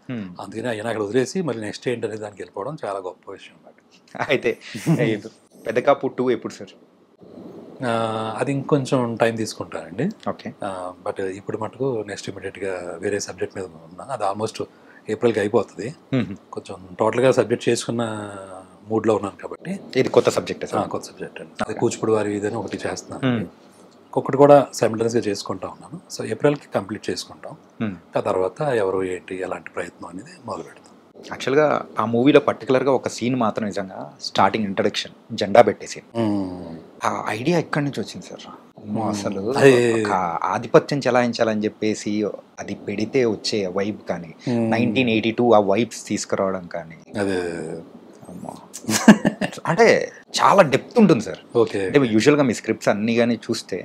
అందుకని ఆయన అక్కడ వదిలేసి మళ్ళీ నెక్స్ట్ ఏంటి అనేది దానికి వెళ్ళిపోవడం చాలా గొప్ప విషయం అన్నమాట. అయితే పెద్ద కాపు 2 ఎప్పుడు సార్? అది ఇంకొంచెం టైం తీసుకుంటానండి. ఓకే. బట్ ఇప్పుడు మటుకు నెక్స్ట్ ఇమీడియట్గా వేరే సబ్జెక్ట్ మీద ఉన్నా. అది ఆల్మోస్ట్ ఏప్రిల్కి అయిపోతుంది. కొంచెం టోటల్గా సబ్జెక్ట్ చేసుకున్న మూడ్లో ఉన్నాను కాబట్టి. ఇది కొత్త సబ్జెక్ట్ సార్? కొత్త సబ్జెక్ట్ అండి. అది కూచిపూడి వారి ఇదని ఒకటి చేస్తున్నాను, ఒక్కటి కూడా సైమల్టేనియస్గా చేసుకుంటా ఉన్నాను. సో ఏప్రిల్కి కంప్లీట్ చేసుకుంటాం. ఆ తర్వాత ఎవరు ఏంటి ఎలాంటి ప్రయత్నం అనేది మొదలు పెడతాం. యాక్చువల్గా ఆ మూవీలో పర్టికులర్గా ఒక సీన్ మాత్రం నిజంగా స్టార్టింగ్ ఇంట్రడక్షన్ జెండా పెట్టేసి ఆ ఐడియా ఎక్కడి నుంచి వచ్చింది సార్? అసలు ఒక ఆధిపత్యం చెలాయించాలని చెప్పేసి అది పెడితే వచ్చే వైబ్ కానీ 1982 ఆ వైబ్స్ తీసుకురావడం కానీ అదే అంటే చాలా డెప్త్ ఉంటుంది సార్. ఓకే. అంటే యూజువల్గా మీ స్క్రిప్ట్స్ అన్ని కానీ చూస్తే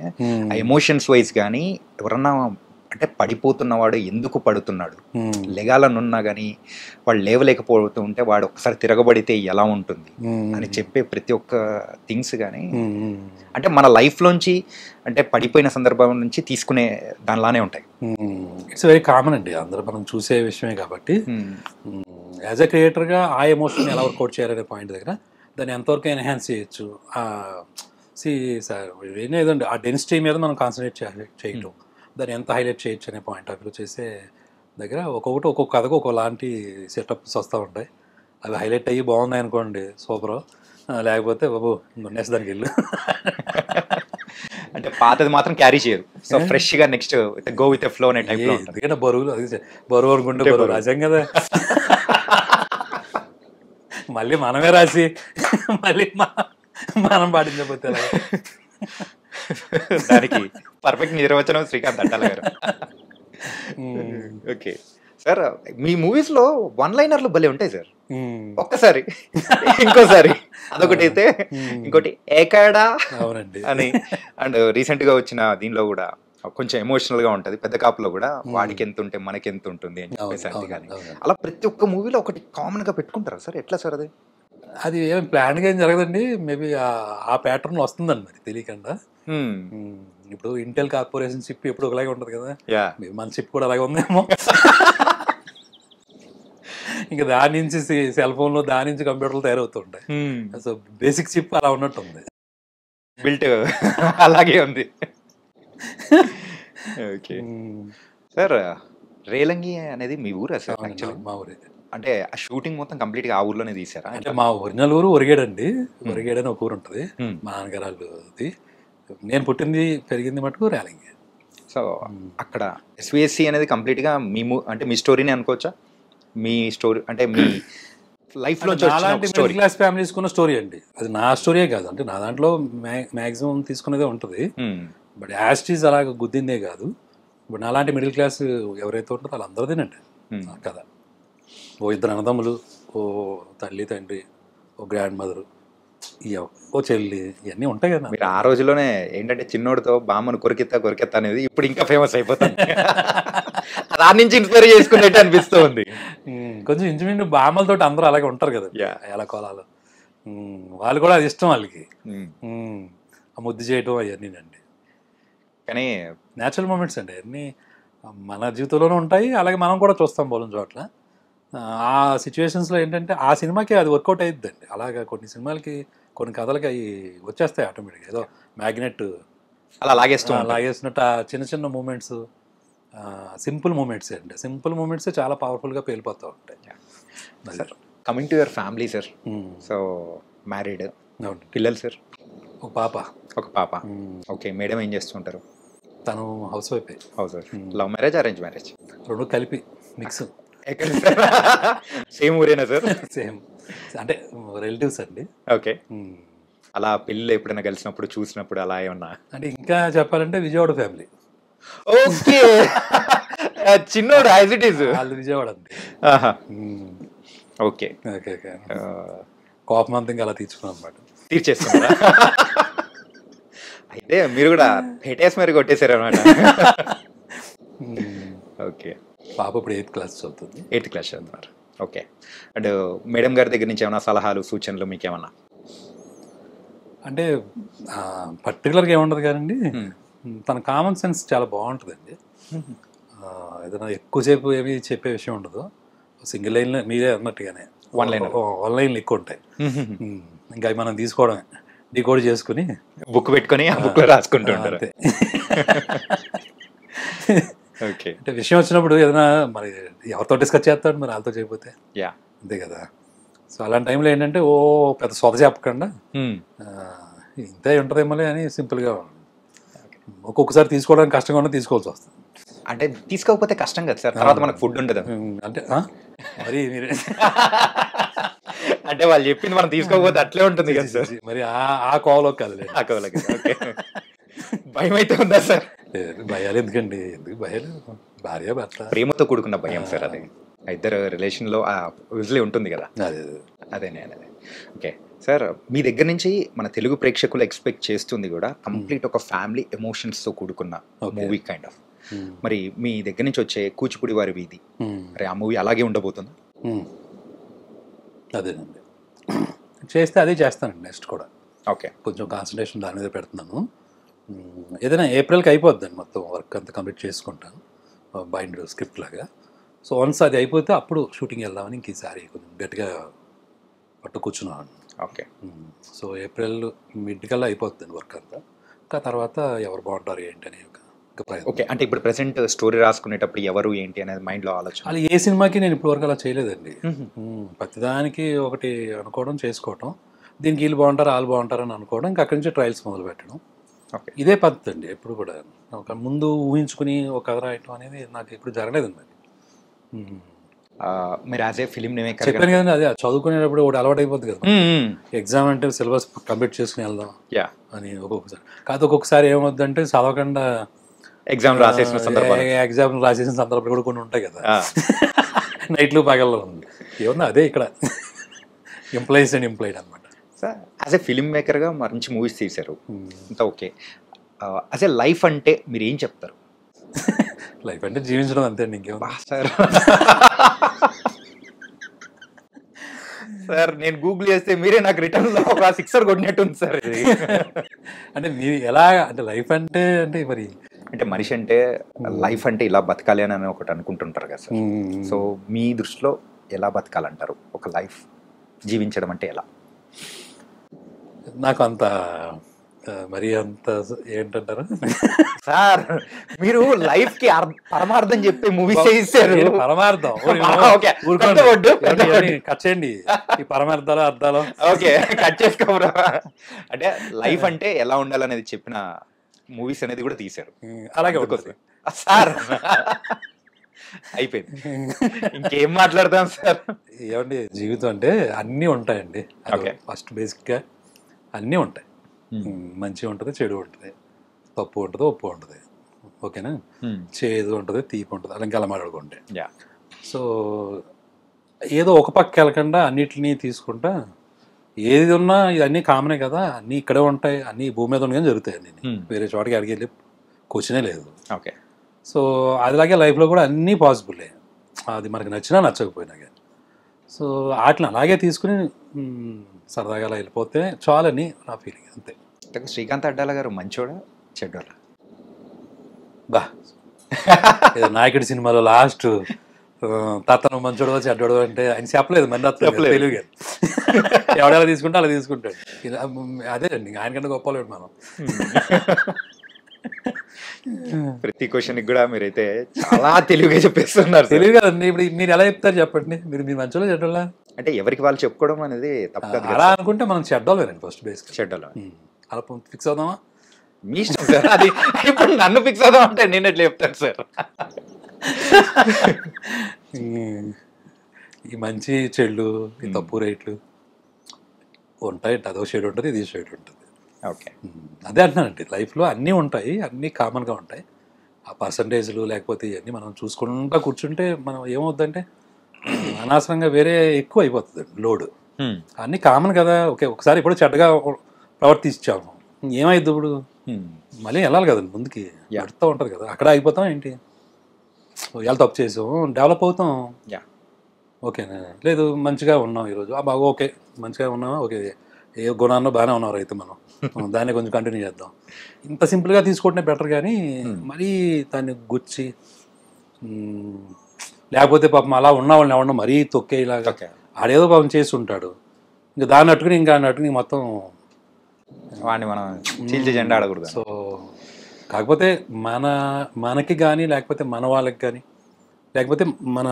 ఆ ఎమోషన్స్ వైజ్ కానీ ఎవరన్నా అంటే పడిపోతున్నవాడు ఎందుకు పడుతున్నాడు, లెగాలనున్నా కానీ వాడు లేవలేకపోతూ ఉంటే వాడు ఒకసారి తిరగబడితే ఎలా ఉంటుంది అని చెప్పే ప్రతి ఒక్క థింగ్స్ కానీ అంటే మన లైఫ్లోంచి అంటే పడిపోయిన సందర్భం నుంచి తీసుకునే దానిలానే ఉంటాయి. ఇట్స్ వెరీ కామన్ అండి, అందరూ మనం చూసే విషయమే కాబట్టి యాజ్ ఎ క్రియేటర్గా ఆ ఎమోషన్ ఎలా వర్కౌట్ చేయాలనే పాయింట్ దగ్గర దాన్ని ఎంతవరకు ఎన్హాన్స్ చేయొచ్చు. సార్ ఏదండి ఆ డెన్సిటీ మీద మనం కాన్సన్ట్రేట్ చేయటం, దాన్ని ఎంత హైలైట్ చేయొచ్చు అనే పాయింట్ ఆఫ్ వ్యూ చేసే దగ్గర ఒక్కొక్క కథకు ఒకలాంటి సెటప్స్ వస్తూ ఉంటాయి. అవి హైలైట్ అయ్యి బాగున్నాయి అనుకోండి సూపర్, లేకపోతే బాబు నెక్స్ట్ దానికి వెళ్ళు అంటే పాతది మాత్రం క్యారీ చేయరు. సో ఫ్రెష్ గా నెక్స్ట్ గో విత్ ఫ్లో అనే టైప్ లో ఉంటుంది. ఎందుకంటే బరువులు అది బరువు అనుకుంటే బరువు రాసాం కదా, మళ్ళీ మనమే రాసి మళ్ళీ మనం పాటించకపోతే దానికి పర్ఫెక్ట్ నిర్వచనం శ్రీకాంత్ అట్టాల గారు. ఓకే సార్, మీ మూవీస్ లో వన్ లైనర్లు భలే ఉంటాయి సార్. ఒక్కసారి ఇంకోసారి అదొకటి అయితే ఇంకోటి ఏకాడా అని. అండ్ రీసెంట్ గా వచ్చిన దీనిలో కూడా కొంచెం ఎమోషనల్ గా ఉంటది, పెద్ద కాపులో కూడా వాడికి ఎంత ఉంటే మనకి ఎంత ఉంటుంది అని చెప్పేసి కానీ అలా ప్రతి ఒక్క మూవీలో ఒకటి కామన్ గా పెట్టుకుంటారా సార్? ఎట్లా సార్ అది? అది ఏం ప్లాన్ గా ఏం జరగదండి, మేబీ ఆ ప్యాటర్న్ వస్తుందండి మరి తెలియకుండా. ఇప్పుడు ఇంటెల్ కార్పొరేషన్ చిప్ ఎప్పుడు ఒకలాగే ఉంటది కదా, మన చిప్ కూడా అలాగే ఉందేమో. ఇంకా దాని నుంచి సెల్ ఫోన్ లో దాని నుంచి కంప్యూటర్లు తయారవుతుంటాయి. సో బేసిక్ చిప్ అలా ఉన్నట్టు ఉంది, బిల్ట్ అలాగే ఉంది. ఓకే సార్, రేలంగి అనేది మీ ఊరా సార్? యాక్చువల్లీ మా ఊరే. అంటే ఆ షూటింగ్ మొత్తం కంప్లీట్ గా ఆ ఊర్లోనే తీసారా? అంటే మా ఒరిజినల్ ఊరు ఒరిగేడండి, ఒరిగేడు అని ఒక ఊరు ఉంటుంది మా నాన్నగారాలది. నేను పుట్టింది పెరిగింది మటుకు రేలంగి. సో అక్కడ ఎస్విఎస్సి అనేది కంప్లీట్ గా మీ అంటే మీ స్టోరీని అనుకోవచ్చా? మీ స్టోరీ అంటే మీ లైఫ్ లో మిడిల్ క్లాస్ ఫ్యామిలీస్ కున్న స్టోరీ అండి. అది నా స్టోరీయే కాదు, అంటే నా దాంట్లో మ్యాక్సిమం తీసుకునేదే ఉంటుంది. బట్ యాస్టీజ్ అలాగ గుద్దిందే కాదు. ఇప్పుడు నాలాంటి మిడిల్ క్లాస్ ఎవరైతే ఉంటారో వాళ్ళందరిదేనండి కదా. ఓ ఇద్దరు అన్నదమ్ములు, ఓ తల్లి తండ్రి, ఓ గ్రాండ్ మదరు, ఓ చెల్లి, ఇవన్నీ ఉంటాయి కదా. మీరు ఆ రోజులోనే ఏంటంటే చిన్నోడితో బామ్మను కొరికెత్తా అనేది ఇప్పుడు ఇంకా ఫేమస్ అయిపోతుంది. దాని నుంచి ఇన్స్పైర్ చేసుకున్నట్టు అనిపిస్తూ ఉంది. కొంచెం ఇంచుమించు బామ్మలతో అందరూ అలాగే ఉంటారు కదా, ఎలా కోలాలు. వాళ్ళు కూడా అది ఇష్టం వాళ్ళకి, ఆ ముద్దు చేయటం అవన్నీ అండి. కానీ న్యాచురల్ మూమెంట్స్ అండి అన్నీ మన జీవితంలోనే ఉంటాయి, అలాగే మనం కూడా చూస్తాం బోలం చోట్ల. ఆ సిచ్యువేషన్స్లో ఏంటంటే ఆ సినిమాకి అది వర్కౌట్ అయ్యిద్దండి. అలాగా కొన్ని సినిమాలకి కొన్ని కథలకి అవి వచ్చేస్తాయి ఆటోమేటిక్గా, ఏదో మ్యాగ్నెట్ అలా లాగేసినట్టు. ఆ చిన్న చిన్న మూమెంట్స్ సింపుల్ మూమెంట్స్ అండి, సింపుల్ మూమెంట్సే చాలా పవర్ఫుల్గా పేలిపోతూ ఉంటాయి. Sir coming to your family sir, so married, పిల్లలు సార్? ఒక పాప. ఓకే, మేడం ఏం చేస్తుంటారు? తను house wife. Love marriage, arrange marriage? రెండు కలిపి మిక్స్. సేమ్ ఊరేనా సార్? సేమ్, అంటే రిలేటివ్స్ అండి. ఓకే, అలా పెళ్ళి ఎప్పుడైనా కలిసినప్పుడు చూసినప్పుడు అలా ఏమన్నా? అంటే ఇంకా చెప్పాలంటే విజయవాడ ఫ్యామిలీ. ఓకే, చిన్నోడు యాజ్ ఇట్ ఈజ్ వాళ్ళు విజయవాడ అండి. ఓకే ఓకే ఓకే, కోపం అంతా ఇంకా అలా తీర్చుకున్నాం అన్నమాట. తీర్చేస్తున్నారా? అయితే మీరు కూడా హెటేస్ మరి కొట్టేశారు అనమాట. ఓకే, పాప ఇప్పుడు 8th క్లాస్ చదువుతుంది. 8th క్లాస్ చదువుతున్నారు. ఓకే, అండ్ మేడం గారి దగ్గర నుంచి ఏమైనా సలహాలు సూచనలు మీకేమన్నా? అంటే పర్టికులర్గా ఏముండదు కానండి, తన కామన్ సెన్స్ చాలా బాగుంటుందండి. ఏదైనా ఎక్కువసేపు ఏమి చెప్పే విషయం ఉండదు. సింగిల్ లైన్లో మీరే అన్నట్టుగానే వన్ లైన్లు ఎక్కువ ఉంటాయి. ఇంకా అవి మనం తీసుకోవడమే, డీకోడ్ చేసుకుని బుక్ పెట్టుకొని ఆ బుక్ లో రాసుకుంటూ ఉంటారు. అంతే. ఓకే. అంటే విషయం వచ్చినప్పుడు ఏదైనా మరి ఎవరితో డిస్కస్ చేస్తాడు, మరి వాళ్ళతో చేయకపోతే యా అంతే కదా. సో అలాంటి టైంలో ఏంటంటే పెద్ద సొద చెప్పకుండా ఇంతే ఉంటుందేమో అని సింపుల్గా ఒక్కొక్కసారి తీసుకోవడానికి కష్టంగా ఉన్న తీసుకోవాల్సి వస్తుంది. అంటే తీసుకోకపోతే కష్టం కదా సార్, తర్వాత మనకు ఫుడ్ ఉండదు. అంటే మరి మీరు అంటే వాళ్ళు చెప్పింది మనం తీసుకోకపోతే అట్లే ఉంటుంది కదా సార్. మరి ఆ కోవలో కాదు, భయం అయితే ఉందా సార్? భయాలు ఎందుకండి, ఎందుకు భయాలు? భార్య భర్త ప్రేమతో కూడుకున్న భయం సార్, అది ఇద్దరు రిలేషన్ లో యూజువల్లీ ఉంటుంది కదా. అదే. ఓకే సార్, మీ దగ్గర నుంచి మన తెలుగు ప్రేక్షకులు ఎక్స్పెక్ట్ చేస్తుంది కూడా కంప్లీట్ ఒక ఫ్యామిలీ ఎమోషన్స్ తో కూడుకున్న మూవీ కైండ్ ఆఫ్. మరి మీ దగ్గర నుంచి వచ్చే కూచిపూడి వారి వీధి, మరి ఆ మూవీ అలాగే ఉండబోతుందా? అదేనండి, చేస్తే అదే చేస్తానండి నెక్స్ట్ కూడా. ఓకే, కొంచెం కాన్సన్ట్రేషన్ దాని మీద పెడుతున్నాను. ఏదైనా ఏప్రిల్కి అయిపోద్దండి మొత్తం వర్క్ అంతా కంప్లీట్ చేసుకుంటాను, బైండ్ స్క్రిప్ట్ లాగా. సో వన్స్ అది అయిపోతే అప్పుడు షూటింగ్ వెళ్దామని ఇంక ఈసారి కొంచెం గట్టిగా పట్టు కూర్చున్నాను. ఓకే. సో ఏప్రిల్ మిడ్ కల్లా అయిపోతుందండి వర్క్ అంతా. ఇంకా తర్వాత ఎవరు బాగుంటారు ఏంటి అని ఓకే. అంటే ఇప్పుడు ప్రెసెంట్ స్టోరీ రాసుకునేటప్పుడు ఎవరు ఏంటి అనేది మైండ్లో ఆలోచన? అలా ఏ సినిమాకి నేను ఇప్పటివరకు అలా చేయలేదండి. ప్రతిదానికి ఒకటి అనుకోవడం, చేసుకోవటం, దీనికి వీళ్ళు బాగుంటారు వాళ్ళు బాగుంటారు అని అనుకోవడం, ఇంకా అక్కడి నుంచి ట్రయల్స్ మొదలు పెట్టడం. ఇదే పద్ధతి అండి ఎప్పుడు కూడా. ఒక ముందు ఊహించుకుని ఒక కథ రాయటం అనేది నాకు ఎప్పుడు జరగలేదండి. మీరు యాజ్ ఏ ఫిలిం చెప్పాను కదండి, అదే చదువుకునేటప్పుడు ఒకటి అలవాటు అయిపోతుంది కదా. ఎగ్జామ్ అంటే సిలబస్ కంప్లీట్ చేసుకుని వెళ్దాం అని ఒక్కొక్కసారి. కాదు ఒక్కొక్కసారి ఏమవుద్దంటే చదవకుండా ఎగ్జామ్ రాసేసిన సందర్భాలు కూడా కొన్ని ఉంటాయి కదా, నైట్లు పగల్లో ఉంది. ఏమన్నా అదే ఇక్కడ ఎంప్లాయీస్ అండ్ ఎంప్లాయిడ్ అనమాట. సార్ యాజ్ ఏ ఫిలిం మేకర్గా మంచి మూవీస్ తీశారు, అంతా ఓకే. యాజ్ ఏ లైఫ్ అంటే మీరు ఏం చెప్తారు? లైఫ్ అంటే జీవించడం అంతే అండి, ఇంకేమో. సార్ సార్ నేను గూగుల్ చేస్తే మీరే నాకు రిటర్న్ లో ఒక సిక్సర్ కొట్టినట్టుంది సార్. అంటే మీరు ఎలా అంటే లైఫ్ అంటే అంటే మరి అంటే మనిషి అంటే లైఫ్ అంటే ఇలా బతకాలి అని ఒకటి అనుకుంటుంటారు కదా సార్. సో మీ దృష్టిలో ఎలా బతకాలంటారు? ఒక లైఫ్ జీవించడం అంటే ఎలా? నాకు అంత మరి అంత ఏంటంటారు సార్, మీరు లైఫ్ కి పరమార్థం చెప్పే మూవీస్ చేశారు. పరమార్థం కట్ చేయండి ఈ పరమార్థాలు అర్థాలు. ఓకే, కట్ చేసుకోరా. అంటే లైఫ్ అంటే ఎలా ఉండాలనేది చెప్పిన మూవీస్ అనేది కూడా తీశారు. అలాగే ఉంటుంది సార్. అయిపోయింది, ఇంకేం మాట్లాడతాం సార్. ఏమండి, జీవితం అంటే అన్నీ ఉంటాయండి. ఫస్ట్ బేసిక్గా అన్నీ ఉంటాయి. మంచి ఉంటుంది, చెడు ఉంటుంది, తప్పు ఉంటుంది, ఒప్పు ఉంటుంది, ఓకేనా. చేదు ఉంటుంది, తీపి ఉంటుంది, అలా ఇంకా అలా మాట్లాడుకుంటే. సో ఏదో ఒక పక్క వెళ్ళకుండా అన్నిటినీ తీసుకుంటా, ఏది ఉన్నా ఇవన్నీ కామనే కదా, అన్నీ ఇక్కడే ఉంటాయి, అన్నీ భూమి మీద ఉండగానే జరుగుతాయి, అన్నీ వేరే చోటకి అడిగి వెళ్ళి క్వశ్చనే లేదు. ఓకే. సో అదిలాగే లైఫ్లో కూడా అన్నీ పాసిబుల్లే, అది మనకి నచ్చినా నచ్చకపోయినా కానీ. సో వాటిని అలాగే తీసుకుని సరదాగా అలా వెళ్ళిపోతే చాలని నా ఫీలింగ్, అంతే. శ్రీకాంత్ అడ్డాల గారు మంచోడా చెడ్డోడా? బా ఏదో నాయకుడి సినిమాలో లాస్ట్ తాతను మంచోడు చెడ్డోడు అంటే ఆయన చెప్పలేదు, మన తెలుగు ఎవడెలా తీసుకుంటే అలా తీసుకుంటాడు. అదే అండి, ఆయనకంటే గొప్పలేడు మనం. ప్రతి క్వశ్చన్ కూడా మీరైతే చాలా తెలుగుగా చెప్పేస్తున్నారు. తెలుగు కదండి, ఇప్పుడు మీరు ఎలా చెప్తారు చెప్పండి? మీరు మంచోళ్ళ చెడ్డోళ్ళ అంటే ఎవరికి వాళ్ళు చెప్పుకోవడం అనేది తప్పదు. అలా అనుకుంటే మనం చెడ్డోళ్ళేనండి ఫస్ట్ బేస్. చెడ్డోళ్ళ అలా ఫిక్స్ అవుదామా? మీ ఇష్టం సార్. అది ఇప్పుడు నన్ను ఫిక్స్ అవుదాం అంటే నేను ఎట్లా చెప్తాను సార్? ఈ మంచి చెడు, ఈ తప్పు రేట్లు ఉంటాయి, అదో షేడ్ ఉంటుంది, ఇది షేడ్ ఉంటుంది. ఓకే, అదే అంటున్నానండి, లైఫ్లో అన్నీ ఉంటాయి, అన్నీ కామన్గా ఉంటాయి. ఆ పర్సంటేజ్లు లేకపోతే ఇవన్నీ మనం చూసుకుంటూ కూర్చుంటే మనం ఏమవుద్దంటే అనవసరంగా వేరే ఎక్కువ అయిపోతుంది లోడ్. అన్నీ కామన్ కదా. ఓకే, ఒకసారి ఇప్పుడు చెడ్డగా ప్రవర్తించాము, ఏమైద్ది ఇప్పుడు? మళ్ళీ వెళ్ళాలి కదండి ముందుకి, ఎడుతూ ఉంటుంది కదా, అక్కడ ఆగిపోతాం ఏంటి? ఎలా తప్పు చేసాం, డెవలప్ అవుతాం. ఓకేనా? లేదు మంచిగా ఉన్నాం ఈరోజు, బాగా ఓకే మంచిగా ఉన్నామా, ఓకే ఏ గుణాన్నో బాగానే ఉన్నారు అయితే మనం దాన్ని కొంచెం కంటిన్యూ చేద్దాం. ఇంత సింపుల్గా తీసుకోవటమే బెటర్ కానీ మరీ దాన్ని గుచ్చి లేకపోతే పాపం అలా ఉన్న వాళ్ళని ఎవరన్నా మరీ తొక్కేలాగా ఆడేదో పాపం చేసి ఉంటాడు, ఇంకా దాన్ని అట్టుకుని మొత్తం వాడిని మనం చీల్చి జెండా ఆడకూడదు. సో కాకపోతే మనకి కానీ లేకపోతే మన వాళ్ళకి కానీ లేకపోతే మన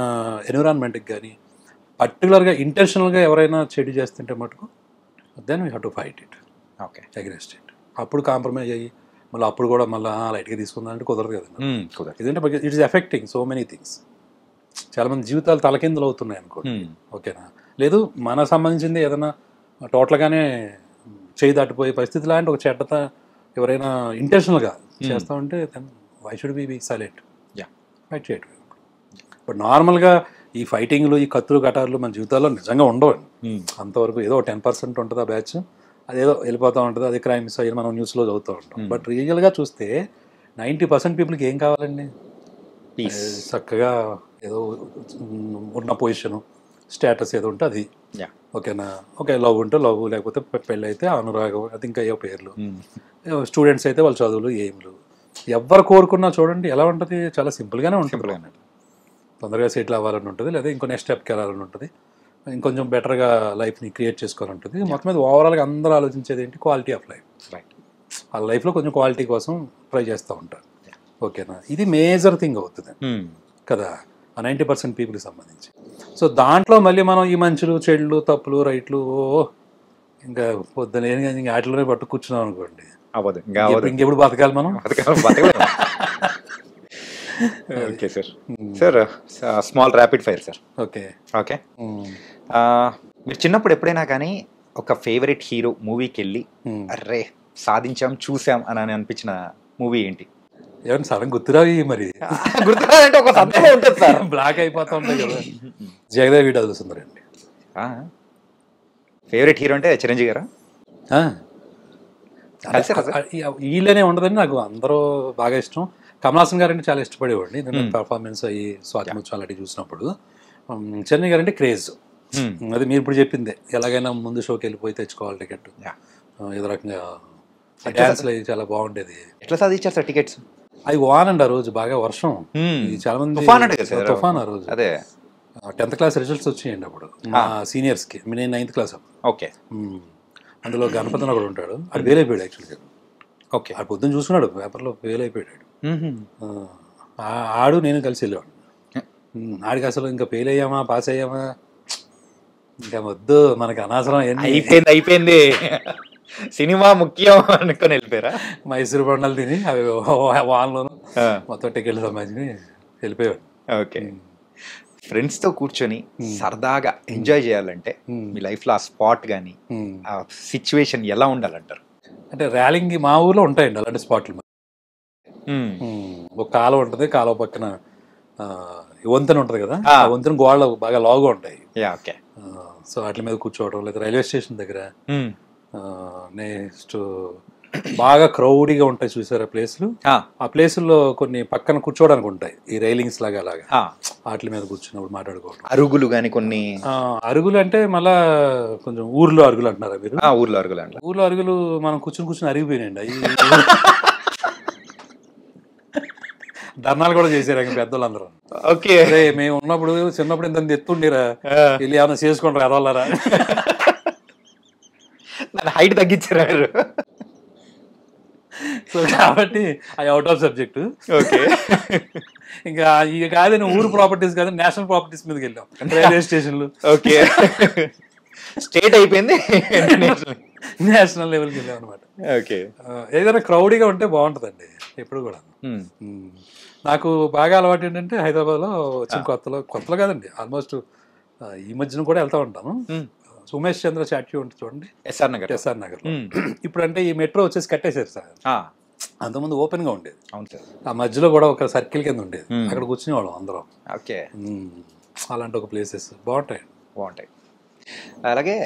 ఎన్విరాన్మెంట్కి కానీ పర్టికులర్గా ఇంటెన్షనల్గా ఎవరైనా చెడు చేస్తుంటే మటుకు then we have to fight it, okay, arrest it. అప్పుడు కాంప్రమైజ్ అయ్యి మళ్ళీ అప్పుడు కూడా మళ్ళీ లైట్గా తీసుకుందామంటే కుదరదు కదండి. ఎందుకంటే it is affecting so many things. చాలామంది జీవితాలు తలకిందులు అవుతున్నాయి అనుకోండి, ఓకేనా. లేదు మనకు సంబంధించింది ఏదైనా టోటల్గానే చేయి దాటిపోయే పరిస్థితి లాంటి ఒక చెడ్డత ఎవరైనా ఇంటెన్షనల్గా చేస్తూ ఉంటే then why should be silent, fight చేయటం. బట్ నార్మల్గా ఈ ఫైటింగ్లు ఈ కత్తులు కటార్లు మన జీవితాల్లో నిజంగా ఉండవు. అంతవరకు ఏదో 10% ఉంటుంది ఆ బ్యాచ్, అదేదో వెళ్ళిపోతూ ఉంటుంది, అది క్రైమ్స్ అయ్యి మనం న్యూస్లో చదువుతూ ఉంటాం. బట్ రియల్గా చూస్తే 90% పీపుల్కి ఏం కావాలండి? చక్కగా ఏదో ఉన్న పొజిషను స్టేటస్ ఏదో ఉంటే అది, ఓకేనా. ఓకే, లవ్ ఉంటే లవ్, లేకపోతే పెళ్ళి అయితే అనురాగం, అది ఇంకా ఏ పేర్లు. స్టూడెంట్స్ అయితే వాళ్ళ చదువులు ఏమిలు. ఎవరు కోరుకున్నా చూడండి ఎలా ఉంటుంది, చాలా సింపుల్గానే ఉంటుంది. తొందరగా సెటిల్ అవ్వాలని ఉంటుంది, లేదా ఇంకో నెక్స్ట్ స్టెప్కి వెళ్ళాలని ఉంటుంది, ఇంకొంచెం బెటర్గా లైఫ్ని క్రియేట్ చేసుకోవాలని ఉంటుంది. మొత్తం మీద ఓవరాల్గా అందరూ ఆలోచించేది ఏంటి? Quality of life. వాళ్ళ లైఫ్లో కొంచెం క్వాలిటీ కోసం ట్రై చేస్తూ ఉంటారు, ఓకేనా. ఇది మేజర్ థింగ్ అవుతుంది కదా ఆ 90% పీపుల్కి సంబంధించి. సో దాంట్లో మళ్ళీ మనం ఈ మంచులు చెడులు తప్పులు రైట్లు ఇంకా పొద్దున ఇంకా వాటిలోనే పట్టు కూర్చున్నాం అనుకోండి, ఇంకెప్పుడు బతకాలి మనం? Okay sir. Sir small rapid fire sir. Okay okay. మీరు చిన్నప్పుడు ఎప్పుడైనా కానీ ఒక ఫేవరెట్ హీరో మూవీకి వెళ్ళి అర్రే సాధించాం చూసాం అని అనిపించిన మూవీ ఏంటి? ఏమన్నా సడన్ గుర్తురావి మరి? గుర్తురాదంటే ఒక సందర్భం ఉంటుంది సార్, బ్లాక్ అయిపోతా ఉంటాయి కదా. జగదేవ్ వీడాల్సి సుందరి అండి ఫేవరెట్ హీరో. అంటే చిరంజీవి గారా? వీళ్ళనే ఉండదని నాకు అందరూ బాగా ఇష్టం. కమల్ హాసన్ గారు అంటే చాలా ఇష్టపడేవాడిని, నేను పర్ఫార్మెన్స్ అయ్యి స్వాతిముత్యం అలాంటివి చూసినప్పుడు. చిరంజీవి గారు అంటే క్రేజ్. అది మీరు ఇప్పుడు చెప్పిందే, ఎలాగైనా ముందు షోకి వెళ్ళిపోయి తెచ్చుకోవాలి టికెట్, ఏదో రకంగా డ్యాన్స్లు అవి చాలా బాగుండేది. ఎట్లా సాధించారు సార్ టికెట్స్? అవి వానండి ఆ రోజు, బాగా వర్షం, చాలా మంది తుఫాన్ ఆ రోజు. అదే 10th క్లాస్ రిజల్ట్స్ వచ్చాయండి అప్పుడు మా సీనియర్స్కి. నేను 9th క్లాస్ అప్పుడు. ఓకే. అందులో గణపతి ఒకడు ఉంటాడు, అది ఫెయిల్ అయిపోయాడు యాక్చువల్గా. ఓకే. ఆడు పొద్దున్న చూసుకున్నాడు పేపర్లో ఫెయిల్ అయిపోయాడు. ఆడు నేను కలిసి వెళ్ళేవాడు. ఆడికి అసలు ఇంకా ఫెయిల్ అయ్యామా పాస్ అయ్యామా ఇంకా వద్దు మనకి అనవసరం, అయిపోయింది సినిమా ముఖ్యం అనుకొని వెళ్ళిపోయారా? మైసూరు బండలు తిని అవి వాన్లోను మొత్తం టికెట్లు సంబంధించి వెళ్ళిపోయాడు. ఓకే. ఫ్రెండ్స్తో కూర్చొని సరదాగా ఎంజాయ్ చేయాలంటే మీ లైఫ్లో ఆ స్పాట్ కానీ ఆ సిచ్యువేషన్ ఎలా ఉండాలంటారు? అంటే ర్యాలింగ్ మా ఊర్లో ఉంటాయండి అలాంటి స్పాట్లు. ఒక కాలువ ఉంటుంది, కాలువ పక్కన వంతెన ఉంటుంది కదా, ఆ వంతెన గోడలు బాగా లావుగా ఉంటాయి. సో వాటి మీద కూర్చోవడం, లేదా రైల్వే స్టేషన్ దగ్గర నెక్స్ట్ బాగా క్రౌడీగా ఉంటాయి చూసారా ప్లేసులు, ఆ ప్లేసుల్లో కొన్ని పక్కన కూర్చోవడానికి ఉంటాయి ఈ రైలింగ్స్ లాగా అలాగా, వాటి మీద కూర్చున్నప్పుడు మాట్లాడుకోవడం. అరుగులు కానీ కొన్ని అరుగులు అంటే మళ్ళా కొంచెం ఊర్లో అరుగులు అంటున్నారా మీరు? ఊర్లో అరుగులు అంటే ఊర్లో అరుగులు మనం కూర్చుని అరిగిపోయినాయండి అవి. ధర్నాలు కూడా చేశారు ఇంకా పెద్దోళ్ళందరూ. ఓకే. అదే మేము ఉన్నప్పుడు చిన్నప్పుడు ఇంత ఎత్తుండేరా, వెళ్ళి ఏమైనా చేసుకుంటారు అదోళ్ళరా, హైట్ తగ్గించారు. సో కాబట్టి అది అవుట్ ఆఫ్ సబ్జెక్టు. ఓకే. ఇంకా ఇక కాదు ఊరు ప్రాపర్టీస్ కాదు, నేషనల్ ప్రాపర్టీస్ మీదకి వెళ్ళాం, రైల్వే స్టేషన్లు. ఓకే. స్టేట్ అయిపోయింది, నేషనల్ లెవెల్కి వెళ్ళాం అనమాట. ఓకే. ఏదైనా క్రౌడీగా ఉంటే బాగుంటుందండి ఎప్పుడు కూడా. నాకు బాగా అలవాటు ఏంటంటే హైదరాబాద్లో వచ్చిన కొత్తలో కాదండి, ఆల్మోస్ట్ ఈ మధ్యన కూడా వెళ్తూ ఉంటాను. ఉమేష్ చంద్ర చాట్యూ ఉంటుంది చూడండి, ఎస్ఆర్ నగర్. ఇప్పుడు అంటే ఈ మెట్రో వచ్చేసి కట్టేశారు సార్, అంతకుముందు ఓపెన్ గా ఉండేది. అవును సార్. ఆ మధ్యలో కూడా ఒక సర్కిల్ కింద ఉండేది, అక్కడ కూర్చునేవాళ్ళం అందరం. ఓకే. అలాంటి ఒక ప్లేసెస్ బాగుంటాయి. అలాగే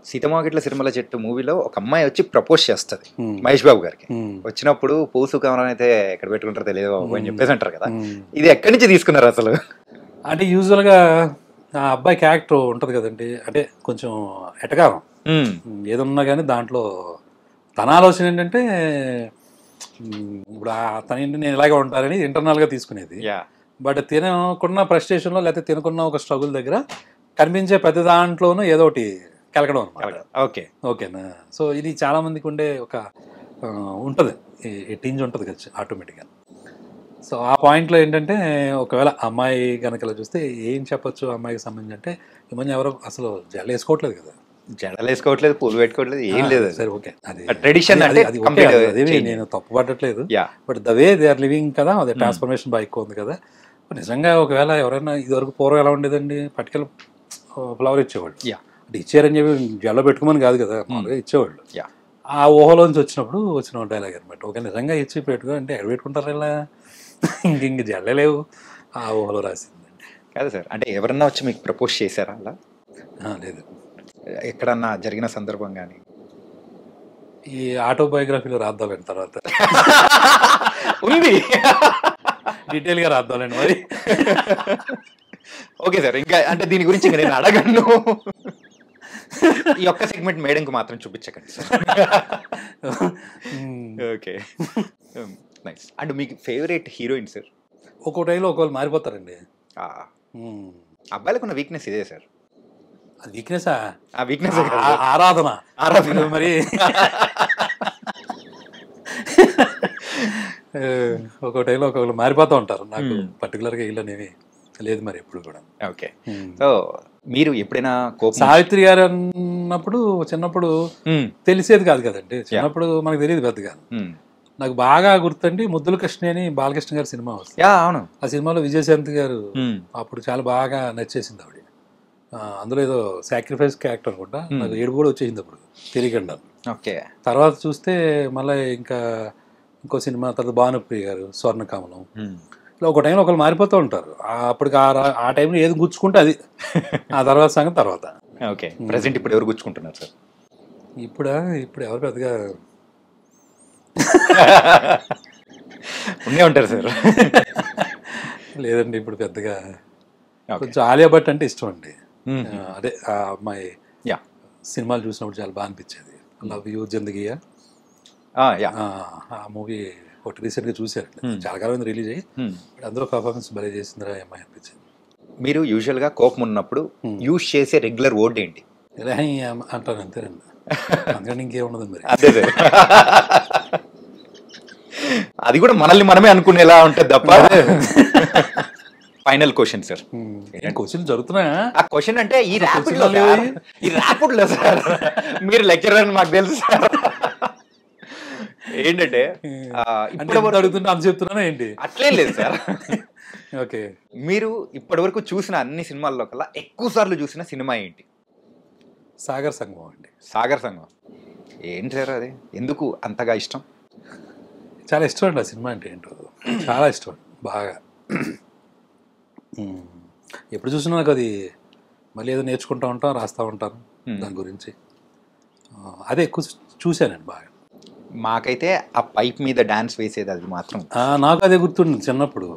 సీతమ్మవాకిట్ల సిరిమల్ల చెట్టు మూవీలో ఒక అమ్మాయి వచ్చి ప్రపోజ్ చేస్తుంది మహేష్ బాబు గారికి. వచ్చినప్పుడు పూసు కమరం అయితే ఎక్కడ పెట్టుకుంటారో తెలియదు అని చెప్పేసి అంటారు కదా, ఇది ఎక్కడి నుంచి తీసుకున్నారు అసలు? అంటే యూజువల్గా ఆ అబ్బాయి క్యారెక్టర్ ఉంటుంది కదండి, అంటే కొంచెం ఎటకారం, ఏదన్నా కానీ దాంట్లో తన ఆలోచన ఏంటంటే ఇప్పుడు తన ఏంటి నేను ఇలాగే ఉంటానని ఇంటర్నల్గా తీసుకునేది. బట్ తినకున్న ఫ్రస్ట్రేషన్లో లేకపోతే తినకున్న ఒక స్ట్రగుల్ దగ్గర కనిపించే ప్రతి దాంట్లోనూ ఏదో ఒకటి కలగడం అనమాట. ఓకేనా. సో ఇది చాలా మందికి ఉండే ఒక ఉంటుంది, టింజ్ ఉంటుంది కదా ఆటోమేటిక్గా. సో ఆ పాయింట్లో ఏంటంటే ఒకవేళ అమ్మాయి కనుక ఇలా చూస్తే ఏం చెప్పొచ్చు అమ్మాయికి సంబంధించి అంటే ఈ మధ్య ఎవరో అసలు జడలు వేసుకోవట్లేదు కదా, జడలు వేసుకోవట్లేదు, పూలు పెట్టుకోవట్లేదు, ఏం లేదు. సరే ఓకే, అది ట్రెడిషన్ అది అదేమి నేను తప్పు పట్టట్లేదు. But the way they are living కదా, అదే ట్రాన్స్ఫర్మేషన్ బైక్ ఉంది కదా. నిజంగా ఒకవేళ ఎవరైనా ఇదివరకు పూర్వం ఎలా ఉండేదండి, పట్టుకెళ్ళి ఫ్లవర్ ఇచ్చేవాళ్ళు. అంటే ఇచ్చారని చెప్పి జడలో పెట్టుకోమని కాదు కదా, మామూలుగా ఇచ్చేవాళ్ళు. ఆ ఊహలోంచి వచ్చిన డైలాగ్ అనమాట. ఓకే నిజంగా ఇచ్చి పెట్టుకో అంటే ఎక్కడ పెట్టుకుంటారు ఇలా, ఇంక జడలే లేవు, ఆ ఊహలో రాసిందండి. కాదు సార్, అంటే ఎవరన్నా వచ్చి మీకు ప్రపోజ్ చేశారా అలా? లేదు. ఎక్కడన్నా జరిగిన సందర్భం కానీ ఈ ఆటోబయోగ్రఫీలో రాద్దామండి తర్వాత ఉంది, డీటెయిల్గా రాద్దామండి మరి. ఓకే సార్, ఇంకా అంటే దీని గురించి నేను అడగను. ఈ ఒక్క సెగ్మెంట్ మేడంకి మాత్రం చూపించకండి సార్. Okay nice. అండ్ మీకు ఫేవరెట్ హీరోయిన్ సార్? ఒక్కో టైంలో ఒకళ్ళు మారిపోతారండి. అబ్బాయిలకు ఉన్న వీక్నెస్ ఇదే సార్. అది వీక్నెస్, ఆ వీక్నెస్ ఆరాధన మరి. ఒక్కో టైంలో ఒక్కొక్కరు మారిపోతూ ఉంటారు. నాకు పర్టికులర్గా వీళ్ళనేవి లేదు మరి ఎప్పుడు కూడా. ఓకే. సో మీరు ఎప్పుడైనా సావిత్రి గారు అన్నప్పుడు చిన్నప్పుడు తెలిసేది కాదు కదండి, చిన్నప్పుడు మనకు తెలియదు పెద్దగా. నాకు బాగా గుర్తండి ముద్దుల కృష్ణ అని బాలకృష్ణ గారి సినిమా వస్తుంది. అవును, ఆ సినిమాలో విజయశాంతి గారు అప్పుడు చాలా బాగా నచ్చేసింది ఆవిడ. అందులో ఏదో సాక్రిఫైస్ క్యారెక్టర్ అనుకుంటా. నాకు ఏడుపు కూడా వచ్చేసింది అప్పుడు తెలియకుండా. ఓకే. తర్వాత చూస్తే మళ్ళీ ఇంకో సినిమా తర్వాత భానుప్రియ గారు స్వర్ణకమలం. ఇలా ఒక టైంలో ఒకరు మారిపోతూ ఉంటారు. అప్పటికి ఆ టైంలో ఏది గుచ్చుకుంటే అది, ఆ తర్వాత సంగతి తర్వాత. ఓకే. ప్రెసెంట్ ఇప్పుడు ఎవరు గుచ్చుకుంటున్నారు సార్? ఇప్పుడు ఎవరు పెద్దగా ఉండే ఉంటారు సార్. లేదండి ఇప్పుడు పెద్దగా. కొంచెం ఆలియా భట్ అంటే ఇష్టం అండి. అదే ఆ అమ్మాయి సినిమాలు చూసినప్పుడు చాలా బాగా అనిపించేది. లవ్ యూ జిందగీయా, ఆ మూవీ ఒకటి రీసెంట్గా చూశారు, చాలా కాలం రిలీజ్ అయ్యి. అందులో పర్ఫార్మెన్స్ భలే చేసిందిరా అమ్మాయి అనిపించింది. మీరు యూజువల్గా కోపం ఉన్నప్పుడు యూజ్ చేసే రెగ్యులర్ వర్డ్ ఏంటి? ఇలా అంటాను అంతేనండి, అందుకని ఇంకేముండదు మరి. అదే సార్, అది కూడా మనల్ని మనమే అనుకునేలా ఉంటుంది తప్ప. Final question sir. క్వశ్చన్ జరుగుతున్నాయా? ఆ క్వశ్చన్ అంటే ఈ ర్యాపిడ్లో సార్, మీరు లెక్చరర్ అని మాకు తెలుసు సార్. ఏంటంటే ఇప్పుడు అడుగుతున్నా అని చెప్తున్నా ఏంటి? అట్లేం లేదు సార్. ఓకే. మీరు ఇప్పటి వరకు చూసిన అన్ని సినిమాల్లో కల్లా ఎక్కువ సార్లు చూసిన సినిమా ఏంటి? సాగర్ సంగమం అండి. సాగర్ సంగమం ఏంటి సార్ అది? ఎందుకు అంతగా ఇష్టం? చాలా ఇష్టం అండి ఆ సినిమా అంటే ఏంటో, చాలా ఇష్టం బాగా. ఎప్పుడు చూసినా నాకు అది మళ్ళీ ఏదో నేర్చుకుంటూ ఉంటాం, రాస్తూ ఉంటాను దాని గురించి. అదే ఎక్కువ చూశానండి బాగా. మాకైతే ఆ పైప్ మీద డాన్స్ వేసేది అది మాత్రం నాకు అదే గుర్తుంది. చిన్నప్పుడు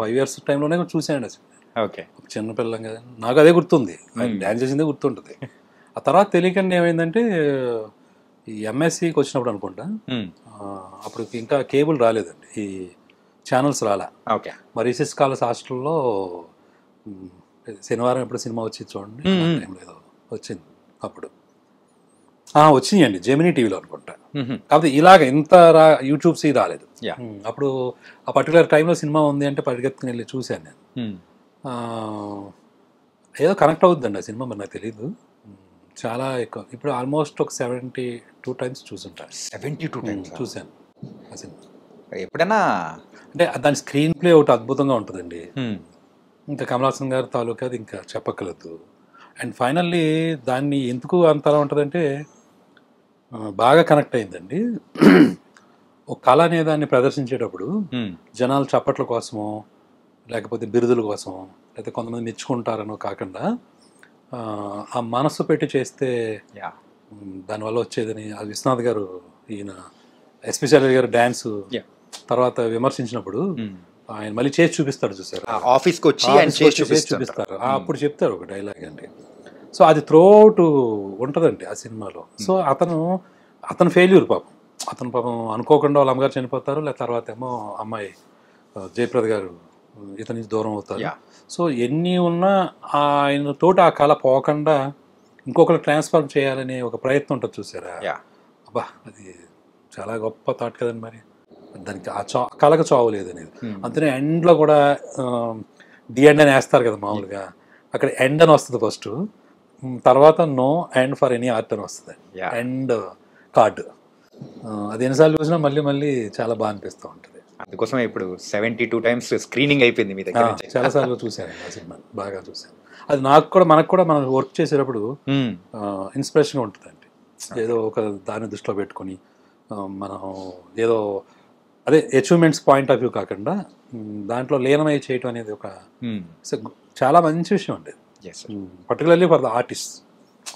5 years టైంలోనే చూసానండి అసలు. ఓకే. చిన్నపిల్లం కదా, నాకు అదే గుర్తుంది, డాన్స్ చేసిందే గుర్తుంటుంది. ఆ తర్వాత తెలియకండి ఏమైందంటే ఈ ఎంఎస్సికి వచ్చినప్పుడు అనుకుంటా, అప్పుడు ఇంకా కేబుల్ రాలేదండి, ఈ ఛానల్స్ రాలే. ఓకే. మరి రిసెస్ కాలేజ్ హాస్టల్లో శనివారం ఎప్పుడు సినిమా వచ్చింది చూడండి, ఏదో వచ్చింది అప్పుడు. వచ్చినాయండి జెమినీ టీవీలో అనుకుంటా. కాకపోతే ఇలాగ ఇంత యూట్యూబ్స్ రాలేదు. అప్పుడు ఆ పర్టికులర్ టైంలో సినిమా ఉంది అంటే పరిగెత్తుకుని వెళ్ళి చూశాను నేను. ఏదో కనెక్ట్ అవుతుందండి ఆ సినిమా, మరి నాకు తెలీదు. చాలా ఎక్కువ, ఇప్పుడు ఆల్మోస్ట్ ఒక 72 times చూసుంటాను. 72 times చూశాను ఆ సినిమా. ఎప్పుడైనా అంటే దాని స్క్రీన్ ప్లే ఒకటి అద్భుతంగా ఉంటుందండి. ఇంకా కమల్ హాసన్ గారి తాలూకా అది ఇంకా చెప్పక్కర్లేదు. అండ్ ఫైనల్లీ దాన్ని ఎందుకు అంతలా ఉంటుందంటే బాగా కనెక్ట్ అయిందండి. ఒక కళ అనే దాన్ని ప్రదర్శించేటప్పుడు జనాలు చప్పట్ల కోసమో లేకపోతే బిరుదుల కోసమో లేకపోతే కొంతమంది మెచ్చుకుంటారనో కాకుండా ఆ మనసు పెట్టి చేస్తే దానివల్ల వచ్చేదని ఆ విశ్వనాథ్ గారు, ఈయన ఎస్పెషల్ గారు డ్యాన్స్ తర్వాత విమర్శించినప్పుడు ఆయన మళ్ళీ చేసి చూపిస్తాడు చూసారు, ఆఫీస్కి వచ్చి చూపిస్తారు. అప్పుడు చెప్తారు ఒక డైలాగ్ అండి, సో అది త్రూఅవుట్ ఉంటుందండి ఆ సినిమాలో. సో అతను ఫెయిల్యూర్ పాపం. అతను పాపం అనుకోకుండా వాళ్ళ అమ్మగారు చనిపోతారు, లేదా తర్వాత ఏమో అమ్మాయి జయప్రద గారు ఇతని నుంచి దూరం అవుతారు. సో ఎన్ని ఉన్నా ఆయన తోటి ఆ కళ పోకుండా ఇంకొకరు ట్రాన్స్ఫార్మ్ చేయాలనే ఒక ప్రయత్నం ఉంటుంది చూసారా. అబ్బా అది చాలా గొప్ప థాట్ కదండి. మరి దానికి కళకు చావు లేదు అనేది. అంతనే ఎండ్లో కూడా ది ఎండ్ అని వేస్తారు కదా మామూలుగా, అక్కడ ఎండ్ అని వస్తుంది ఫస్ట్, తర్వాత no end for any art అని వస్తుంది, ఎండ్ కార్డ్. అది ఎన్నిసార్లు చూసినా మళ్ళీ మళ్ళీ చాలా బాగా అనిపిస్తూ ఉంటుంది. అందుకోసం ఇప్పుడు 72 times స్క్రీనింగ్ అయిపోయింది మీ దగ్గర. చాలాసార్లు చూశాను ఆ సినిమా, బాగా చూశాను. అది మనకు కూడా మనం వర్క్ చేసేటప్పుడు ఇన్స్పిరేషన్గా ఉంటుందండి. ఏదో ఒక దాన్ని దృష్టిలో పెట్టుకొని మనం ఏదో అదే అచీవ్మెంట్స్ పాయింట్ ఆఫ్ వ్యూ కాకుండా దాంట్లో లీనమై చేయటం అనేది ఒక చాలా మంచి విషయం అండి. Particularly for the artist,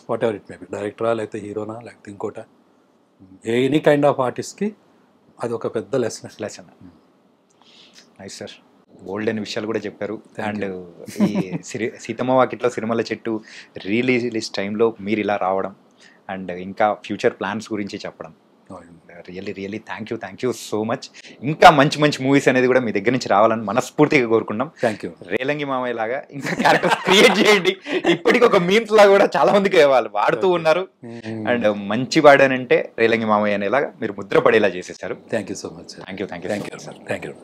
whatever it may be, డైరెక్టరా లేకపోతే హీరోనా లేకపోతే ఇంకోట, ఎనీ కైండ్ ఆఫ్ ఆర్టిస్ట్కి అది ఒక పెద్ద లెసన్. నైస్ సార్, గోల్డెన్ విషయాలు కూడా చెప్పారు. అండ్ ఈ సీతమ్మ వాకిట్లో సిరిమల్ల చెట్టు రిలీజ్ టైంలో మీరు ఇలా రావడం అండ్ ఇంకా ఫ్యూచర్ ప్లాన్స్ గురించి చెప్పడం, really thank you so much. ఇంకా మంచి మూవీస్ అనేది కూడా మీ దగ్గర నుంచి రావాలని మనస్ఫూర్తిగా కోరుకున్నాం. Thank you. రేలంగి మామయ్య లాగా ఇంకా క్యారెక్టర్స్ క్రియేట్ చేయండి. ఇప్పటికి ఒక మీమ్స్ లాగా కూడా చాలా మందికి వాళ్ళు వాడుతూ ఉన్నారు. అండ్ మంచి వాడానంటే రేలంగి మామయ్య అనేలాగా మీరు ముద్ర పడేలా చేసేసారు. Thank you so much. Thank you sir. Thank you.